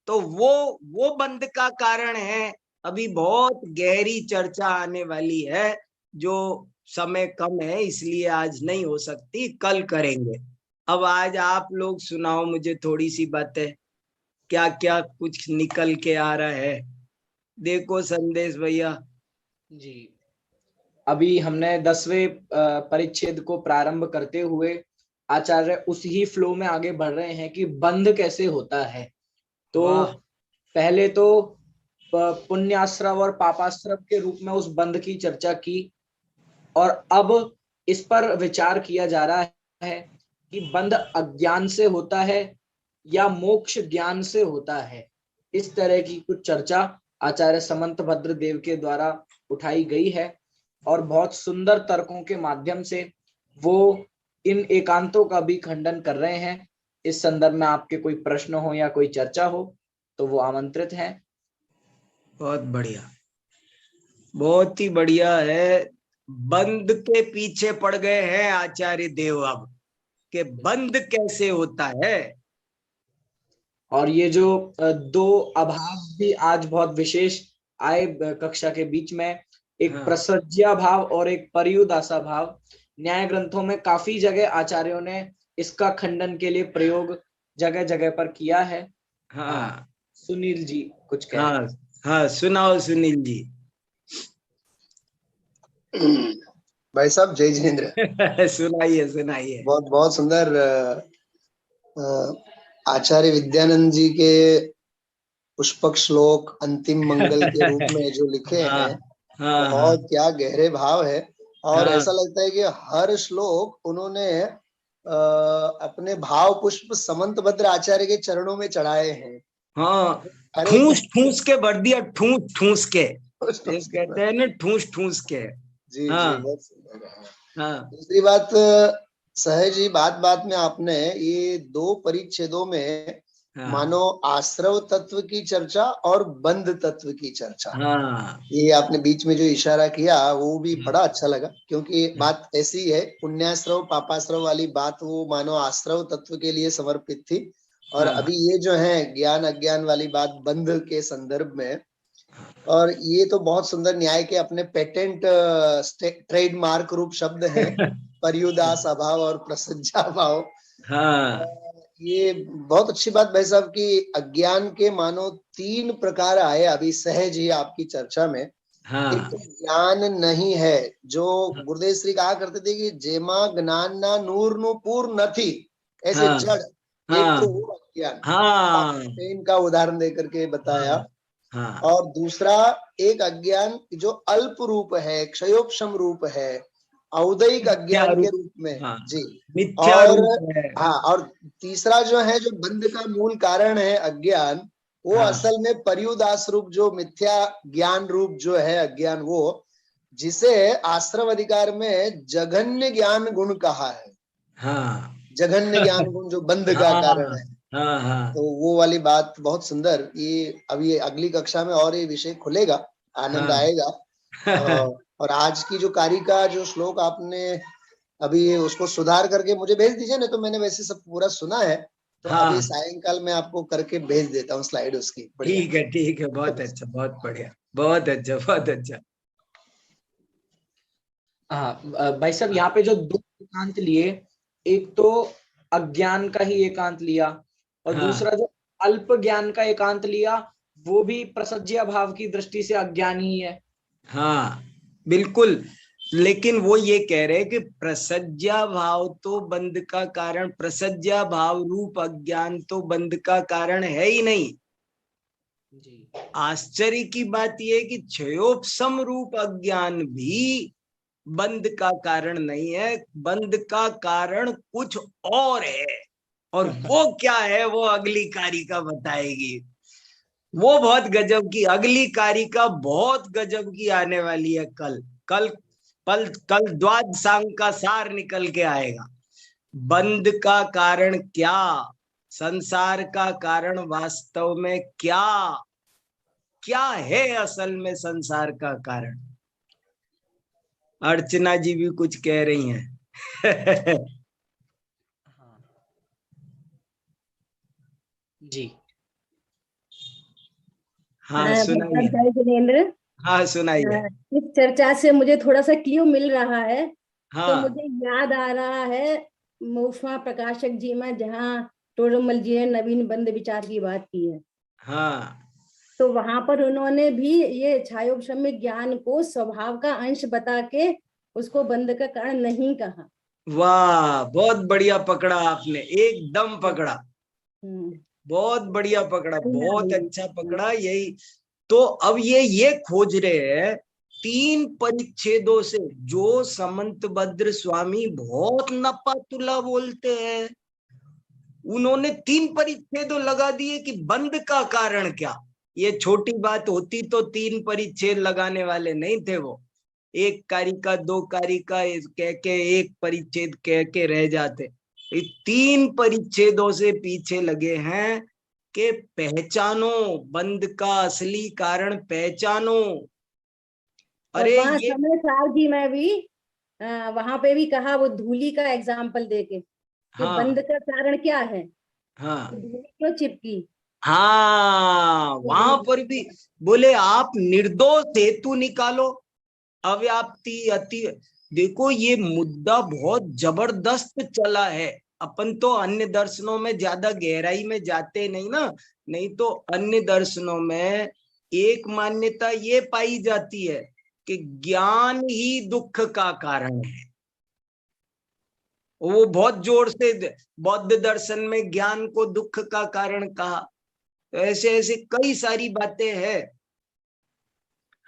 तो वो बंद का कारण है। अभी बहुत गहरी चर्चा आने वाली है, जो समय कम है इसलिए आज नहीं हो सकती, कल करेंगे। अब आज आप लोग सुनाओ मुझे थोड़ी सी बातें, क्या क्या कुछ निकल के आ रहा है। देखो संदेश भैया जी, अभी हमने 10वें परिच्छेद को प्रारंभ करते हुए आचार्य उसी फ्लो में आगे बढ़ रहे हैं कि बंध कैसे होता है। तो पहले तो पुण्याश्रव और पापाश्रव के रूप में उस बंध की चर्चा की, और अब इस पर विचार किया जा रहा है कि बंध अज्ञान से होता है या मोक्ष ज्ञान से होता है। इस तरह की कुछ चर्चा आचार्य समंत भद्र देव के द्वारा उठाई गई है, और बहुत सुंदर तर्कों के माध्यम से वो इन एकांतों का भी खंडन कर रहे हैं। इस संदर्भ में आपके कोई प्रश्न हो या कोई चर्चा हो तो वो आमंत्रित हैं। बहुत बढ़िया, बहुत ही बढ़िया है। बंद के पीछे पड़ गए हैं आचार्य देव अब, कि बंद कैसे होता है। और ये जो दो अभाव भी आज बहुत विशेष आए कक्षा के बीच में, एक प्रसज्या भाव और एक पर्युदासा भाव, न्याय ग्रंथों में काफी जगह आचार्यों ने इसका खंडन के लिए प्रयोग जगह जगह पर किया है। हाँ, सुनील जी कुछ कह हाँ हाँ, सुनाओ सुनील जी। भाई साहब जय जिनेन्द्र। सुनाइए सुनाइए। बहुत बहुत सुंदर आचार्य विद्यानंद जी के पुष्पक श्लोक अंतिम मंगल के रूप में जो लिखे हैं, बहुत क्या गहरे भाव है। और ऐसा लगता है कि हर श्लोक उन्होंने अपने भाव पुष्प समंत भद्र आचार्य के चरणों में चढ़ाए हैं। हाँ, ठूस ठूस के भर दिया, ठूस ठूस के, कहते हैं ना, ठूस ठूस के। जी हाँ, जी, बहुत सुंदर है। हाँ, दूसरी बात, सहज ही बात बात में आपने ये दो परिच्छेदों में मानो आश्रव तत्व की चर्चा और बंध तत्व की चर्चा, ये आपने बीच में जो इशारा किया वो भी बड़ा अच्छा लगा, क्योंकि बात ऐसी है, पुण्याश्रव पापाश्रव वाली बात वो मानो आश्रव तत्व के लिए समर्पित थी, और अभी ये जो है ज्ञान अज्ञान वाली बात बंध के संदर्भ में। और ये तो बहुत सुंदर न्याय के अपने पेटेंट ट्रेडमार्क रूप शब्द हैं, पर्युदास अभाव और प्रसज्जा भाव। ये बहुत अच्छी बात भाई साहब की अज्ञान के मानो 3 प्रकार आए अभी सहज ही आपकी चर्चा में। एक तो ज्ञान नहीं है, जो गुरुदेव श्री कहा करते थे कि जेमा ज्ञान ना नूर नु पूर नथी, ऐसे जड़, एक तो वो अज्ञान, इनका उदाहरण देकर के बताया। और दूसरा एक अज्ञान जो अल्प रूप है, क्षयोपशम रूप है, औदयिक अज्ञान के रूप में। जी, मिथ्या रूप है। हाँ, और तीसरा जो है, जो बंध का मूल कारण है अज्ञान, वो असल में पर्युदास रूप, जो मिथ्या ज्ञान रूप जो है अज्ञान, वो जिसे आश्रव अधिकार में जघन्य ज्ञान गुण कहा है। जघन्य ज्ञान गुण जो बंध का कारण है। तो वो वाली बात बहुत सुंदर। ये अभी अगली कक्षा में और ये विषय खुलेगा, आनंद आएगा। और आज की जो कारिका जो श्लोक आपने अभी उसको सुधार करके मुझे भेज दीजिए ना, तो मैंने वैसे सब पूरा सुना है, तो अभी सायंकाल में आपको करके भेज देता हूँ स्लाइड उसकी। ठीक है, ठीक है, बहुत अच्छा, बहुत बढ़िया, बहुत अच्छा, बहुत अच्छा। हाँ भाई साहब, यहाँ पे जो 2 एकांत लिए, एक तो अज्ञान का ही एकांत लिया, और दूसरा जो अल्प ज्ञान का एकांत लिया, वो भी प्रसज्या भाव की दृष्टि से अज्ञान ही है। हाँ बिल्कुल, लेकिन वो ये कह रहे हैं कि प्रसज्या भाव तो बंध का कारण, प्रसज्या भाव रूप अज्ञान तो बंध का कारण है ही नहीं जी। आश्चर्य की बात यह है कि क्षयोपशम रूप अज्ञान भी बंध का कारण नहीं है, बंध का कारण कुछ और है, और वो क्या है वो अगली कारिका बताएगी। वो बहुत गजब की, अगली कारिका बहुत गजब की आने वाली है। कल द्वादशांग का सार निकल के आएगा। बंध का कारण क्या, संसार का कारण वास्तव में क्या क्या है, असल में संसार का कारण। अर्चना जी भी कुछ कह रही हैं। जी हाँ सुनाइए। जय जिनेन्द्र। हाँ सुनाइए। इस चर्चा से मुझे थोड़ा सा क्लू मिल रहा है। हाँ। तो मुझे याद आ रहा है ऊष्मा प्रकाशक जी में जहाँ टोडरमल जी ने नवीन बंद विचार की बात की है, हाँ, तो वहां पर उन्होंने भी ये छायोपशमिक ज्ञान को स्वभाव का अंश बता के उसको बंद का कारण नहीं कहा। वाह, बहुत बढ़िया पकड़ा आपने, एकदम पकड़ा, बहुत बढ़िया पकड़ा, बहुत अच्छा पकड़ा। यही तो अब ये खोज रहे हैं 3 परिच्छेदों से, जो समंतभद्र स्वामी बहुत नपा तुला बोलते हैं, उन्होंने 3 परिच्छेदों लगा दिए कि बंद का कारण क्या। ये छोटी बात होती तो 3 परिच्छेद लगाने वाले नहीं थे वो, 1 कारिका 2 कारिका कह के 1 परिच्छेद कह के रह जाते। 3 परिच्छेदों से पीछे लगे हैं कि पहचानो बंद का असली कारण, पहचानो। अरे ये समय साल जी में भी वहां पे भी कहा, वो धूली का एग्जाम्पल देके कि हाँ, बंद का कारण क्या है, हाँ, धूली क्यों चिपकी। हाँ, वहां पर भी बोले आप निर्दोष हेतु निकालो, अव्याप्ति अति। देखो ये मुद्दा बहुत जबरदस्त चला है। अपन तो अन्य दर्शनों में ज्यादा गहराई में जाते नहीं ना, नहीं तो अन्य दर्शनों में एक मान्यता ये पाई जाती है कि ज्ञान ही दुख का कारण है। वो बहुत जोर से बौद्ध दर्शन में ज्ञान को दुख का कारण कहा। तो ऐसे ऐसे कई सारी बातें हैं।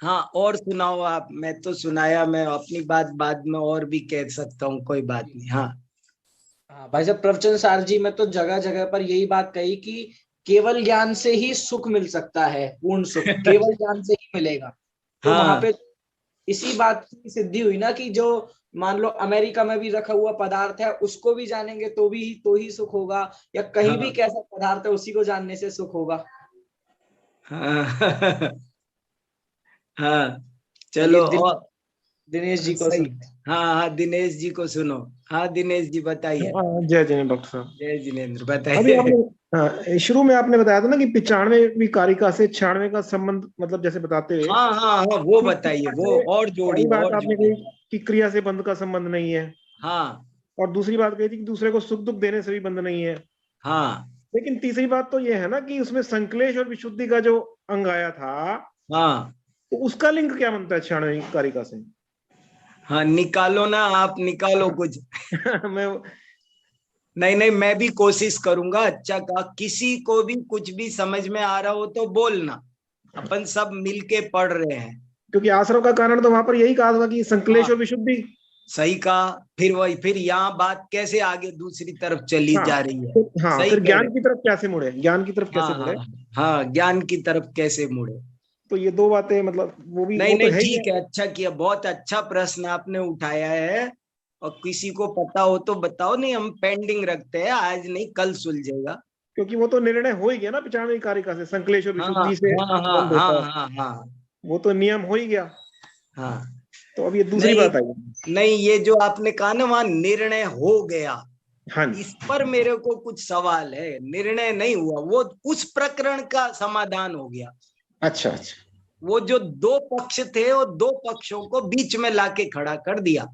हाँ, और सुनाओ आप। मैं तो सुनाया, मैं अपनी बात बाद में और भी कह सकता हूँ, कोई बात नहीं। हाँ, हाँ भाई साहब, प्रवचन सार जी में तो जगह जगह पर यही बात कही कि केवल ज्ञान से ही सुख मिल सकता है, पूर्ण सुख केवल ज्ञान से ही मिलेगा। तो हाँ, वहां पे इसी बात की सिद्धि हुई ना कि जो मान लो अमेरिका में भी रखा हुआ पदार्थ है, उसको भी जानेंगे तो ही सुख होगा, या कहीं हाँ, भी कैसा पदार्थ है उसी को जानने से सुख होगा। हाँ, हाँ, चलिए चलो। और दिनेश जी को सही। सुनते हैं। हाँ, हाँ, दिनेश जी को सुनो। हाँ, दिनेश जी बताइए। जय जय डॉक्टर साहब। जय जिनेन्द्र, अभी बताइए। आपने शुरू में आपने बताया था ना कि 95वीं कारिका से 96 का संबंध, मतलब जैसे बताते हुए हाँ, हाँ, हाँ, वो कि बताइए, क्रिया वो से, और पहली जोड़िए, बात और आपने जोड़िए। कही कि क्रिया से बंध का संबंध नहीं है, हाँ, और दूसरी बात कही थी कि दूसरे को सुख दुख देने से भी बंध नहीं है। हाँ, लेकिन तीसरी बात तो ये है ना कि उसमें संक्लेश और विशुद्धि का जो अंग आया था, हाँ, तो उसका लिंक क्या बनता है 96वीं कारिका से? हाँ, निकालो ना, आप निकालो कुछ। मैं नहीं, नहीं, मैं भी कोशिश करूंगा। अच्छा कहा, किसी को भी कुछ भी समझ में आ रहा हो तो बोलना, अपन सब मिलके पढ़ रहे हैं। क्योंकि आश्रव का कारण तो वहां पर यही कहा था कि संक्लेश हाँ, और विशुद्धि। सही कहा। फिर यहाँ बात कैसे आगे दूसरी तरफ चली हाँ, जा रही है। हाँ, सही फिर कह ज्ञान रहे। की तरफ कैसे मुड़े, ज्ञान की तरफ कैसे हाँ, मुड़े। हाँ, हाँ, ज्ञान की तरफ कैसे मुड़े। तो ये दो बातें, मतलब नहीं, वो तो नहीं, है ही है। ठीक है, अच्छा किया, बहुत अच्छा प्रश्न आपने उठाया है। और किसी को पता हो तो बताओ, नहीं हम पेंडिंग रखते हैं, आज नहीं कल सुलझेगा। क्योंकि वो तो निर्णय हो ही गया ना 95वीं कारिका से, संक्लेश और हाँ, विशुद्धि से हाँ, हाँ, बंद हाँ, होता है, हाँ, हाँ, वो तो नियम हो ही गया। हाँ। तो अब ये दूसरी नहीं, बात आई। नहीं, ये जो आपने कहा ना वहां निर्णय हो गया, हाँ इस पर मेरे को कुछ सवाल है। निर्णय नहीं हुआ, वो उस प्रकरण का समाधान हो गया। अच्छा अच्छा। वो जो 2 पक्ष थे, वो 2 पक्षों को बीच में लाके खड़ा कर दिया।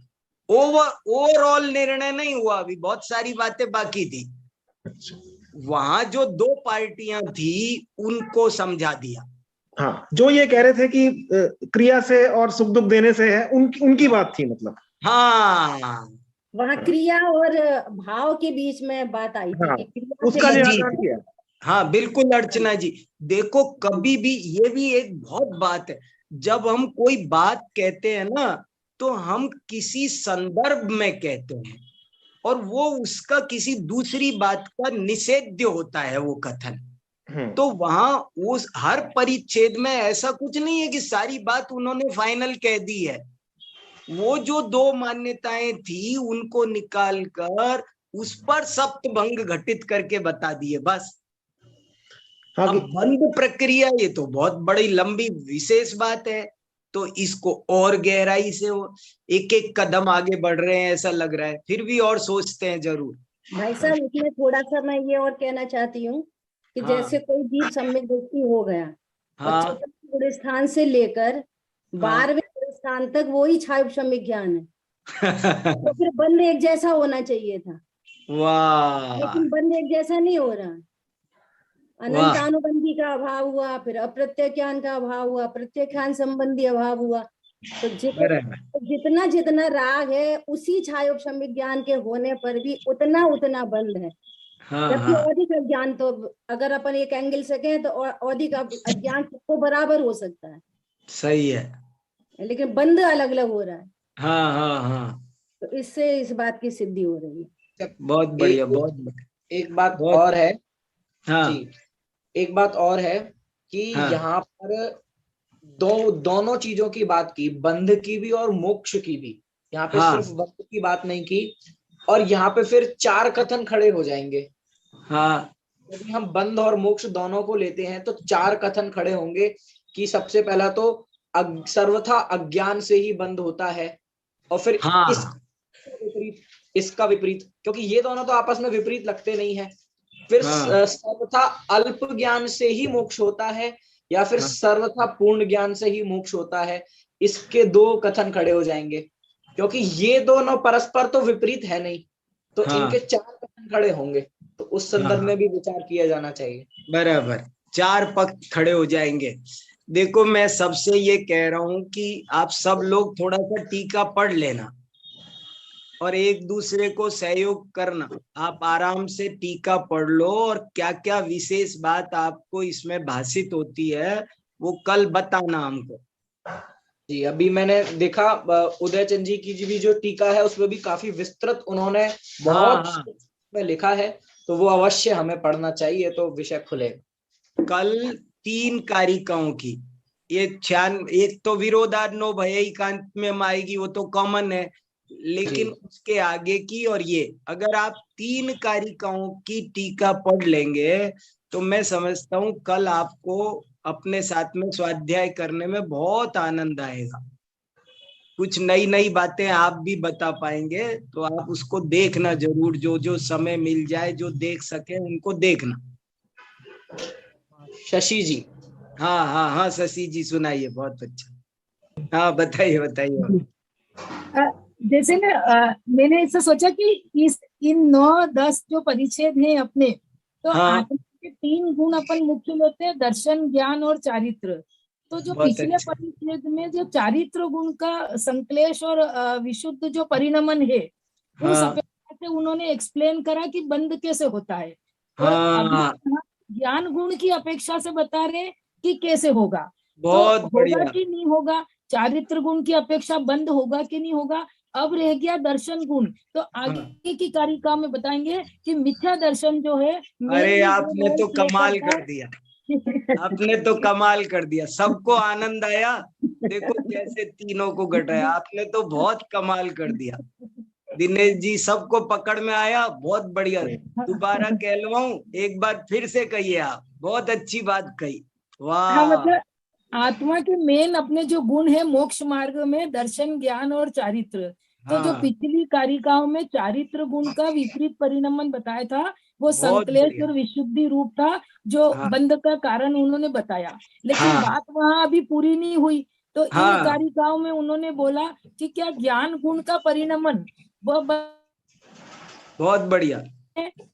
ओवरऑल निर्णय नहीं हुआ, अभी बहुत सारी बातें बाकी थी। अच्छा, वहां जो 2 पार्टियां थी उनको समझा दिया। हाँ, जो ये कह रहे थे कि क्रिया से और सुख दुख देने से है, उनकी बात थी, मतलब। हाँ, वहाँ क्रिया और भाव के बीच में बात आई थी हाँ, कि क्रिया उसका से निराकरण किया। हाँ, बिल्कुल अर्चना जी। देखो कभी भी, ये भी एक बहुत बात है, जब हम कोई बात कहते हैं ना, तो हम किसी संदर्भ में कहते हैं, और वो उसका किसी दूसरी बात का निषेध्य होता है वो कथन। तो वहां उस हर परिच्छेद में ऐसा कुछ नहीं है कि सारी बात उन्होंने फाइनल कह दी है। वो जो 2 मान्यताएं थी उनको निकालकर उस पर सप्तभंग घटित करके बता दिए, बस। हाँ, अब बंद प्रक्रिया, ये तो बहुत बड़ी लंबी विशेष बात है, तो इसको और गहराई से एक एक कदम आगे बढ़ रहे हैं ऐसा लग रहा है, फिर भी और सोचते हैं जरूर। भाई साहब, इसमें थोड़ा सा मैं ये और कहना चाहती हूँ कि हाँ, जैसे कोई दीप सम्यक दृष्टि हो गया और हाँ, चौथे स्थान से लेकर हाँ। 12वें स्थान तक वो ही छायोपशमिक ज्ञान है, तो फिर बंद एक जैसा होना चाहिए था। वाह, लेकिन बंद एक जैसा नहीं हो रहा। अनंतानुबंधी का अभाव हुआ, फिर अप्रत्यज्ञान का अभाव हुआ, प्रत्यख्यान संबंधी अभाव हुआ। तो जितना जितना राग है उसी छायोपशमिक ज्ञान के होने पर भी उतना उतना बंद है। जबकि अधिक अज्ञान, तो अगर अपन एक एंगल से कहें तो अधिक अज्ञान सबको बराबर हो सकता है। सही है, लेकिन बंद अलग अलग हो रहा है। हाँ। तो इससे इस बात की सिद्धि हो रही है। बहुत बढ़िया, बहुत बढ़िया। एक बात और है जी, एक बात और है कि यहाँ पर दोनों चीजों की बात की, बंध की भी और मोक्ष की भी। यहाँ पे सिर्फ बंध की बात नहीं की। और यहाँ पे फिर 4 कथन खड़े हो जाएंगे। यदि हम बंध और मोक्ष दोनों को लेते हैं तो 4 कथन खड़े होंगे कि सबसे पहला तो सर्वथा अज्ञान से ही बंध होता है, और फिर इसका विपरीत, क्योंकि ये दोनों तो आपस में विपरीत लगते नहीं है। फिर सर्वथा अल्प ज्ञान से ही मोक्ष होता है, या फिर सर्वथा पूर्ण ज्ञान से ही मोक्ष होता है। इसके 2 कथन खड़े हो जाएंगे, क्योंकि ये दोनों परस्पर तो विपरीत है नहीं। तो इनके 4 कथन खड़े होंगे। तो उस संदर्भ में भी विचार किया जाना चाहिए। बराबर, 4 पक्ष खड़े हो जाएंगे। देखो, मैं सबसे ये कह रहा हूं कि आप सब लोग थोड़ा सा टीका पढ़ लेना और एक दूसरे को सहयोग करना। आप आराम से टीका पढ़ लो और क्या क्या विशेष बात आपको इसमें भाषित होती है वो कल बताना हमको। जी, अभी मैंने देखा उदय चंद जी की भी जो टीका है उसमें भी काफी विस्तृत उन्होंने बहुत में लिखा है। तो वो अवश्य हमें पढ़ना चाहिए, तो विषय खुलेगा। कल 3 कारिकाओं की, ये एक तो विरोधानो भयैकांत में आएगी, वो तो कॉमन है, लेकिन उसके आगे की और ये अगर आप 3 कारिकाओं की टीका पढ़ लेंगे तो मैं समझता हूं कल आपको अपने साथ में स्वाध्याय करने में बहुत आनंद आएगा। कुछ नई नई बातें आप भी बता पाएंगे, तो आप उसको देखना जरूर, जो जो समय मिल जाए, जो देख सके उनको देखना। शशि जी। हाँ, शशि जी सुनाइए, बहुत अच्छा। हाँ, बताइए। जैसे ना मैंने ऐसा सोचा कि इन 9-10 जो परिच्छेद हैं अपने, तो आत्मा के 3 गुण अपन मुख्य लेते हैं, दर्शन, ज्ञान और चारित्र। तो जो पिछले परिच्छेद में जो चारित्र गुण का संक्लेश और विशुद्ध जो परिणमन है, उस अपेक्षा से उन्होंने एक्सप्लेन करा कि बंद कैसे होता है। तो ज्ञान गुण की अपेक्षा से बता रहे कि कैसे होगा, बहुत तो होगा कि नहीं होगा। चारित्र गुण की अपेक्षा बंद होगा कि नहीं होगा। अब रह गया दर्शन गुण, तो आगे की कारिका में बताएंगे कि मिथ्या दर्शन जो है। अरे आपने तो कमाल कर दिया, आपने तो कमाल कर दिया, सबको आनंद आया। देखो कैसे तीनों को घटाया, आपने तो बहुत कमाल कर दिया दिनेश जी, सबको पकड़ में आया। बहुत बढ़िया, दोबारा कहलवाऊं, एक बार फिर से कहिए आप, बहुत अच्छी बात कही। वाह, मतलब आत्मा के मेन अपने जो गुण है मोक्ष मार्ग में दर्शन, ज्ञान और चारित्र। तो जो पिछली कारिकाओं में चारित्र गुण का विपरीत परिणमन बताया था, वो संक्लेश और विशुद्धि रूप था, जो बंध का कारण उन्होंने बताया। लेकिन बात वहां अभी पूरी नहीं हुई। तो इन कारिकाओं में उन्होंने बोला कि क्या ज्ञान गुण का परिणमन वह बहुत बढ़िया,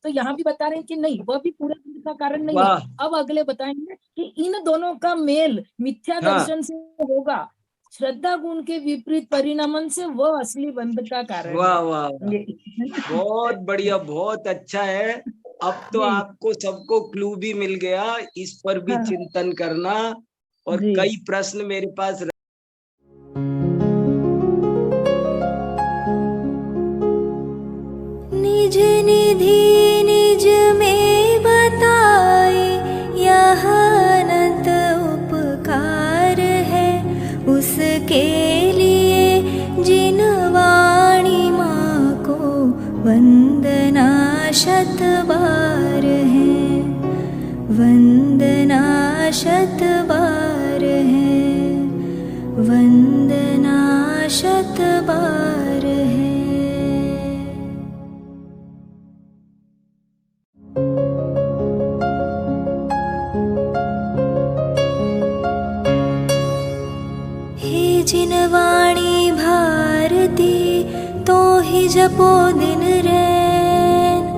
तो यहाँ भी बता रहे हैं कि नहीं, वह भी पूरे बंध का कारण नहीं है। अब अगले बताएंगे कि इन दोनों का मेल मिथ्या दर्शन से होगा, श्रद्धा गुण के विपरीत परिणमन से वह असली बंध का कारण। वाह, बहुत बढ़िया, बहुत अच्छा है। अब तो आपको सबको क्लू भी मिल गया, इस पर भी चिंतन करना। और कई प्रश्न मेरे पास निज निधि निज में बताए, यह अनंत उपकार है उसके लिए जिन वाणी माँ को वंदना शत बार है, वंदना शत बार है, वंदना शत बार है। हे जिन वाणी भारती तो ही जपो दिन रैन,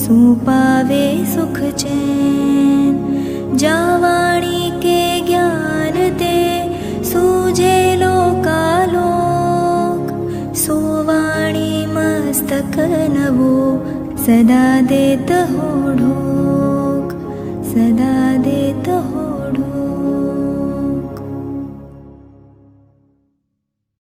सुपावे सुख चैन। जावाणी के ज्ञान ते सूझे लोकालोक, सोवाणी मस्तक नवो सदा देत हो ढोक।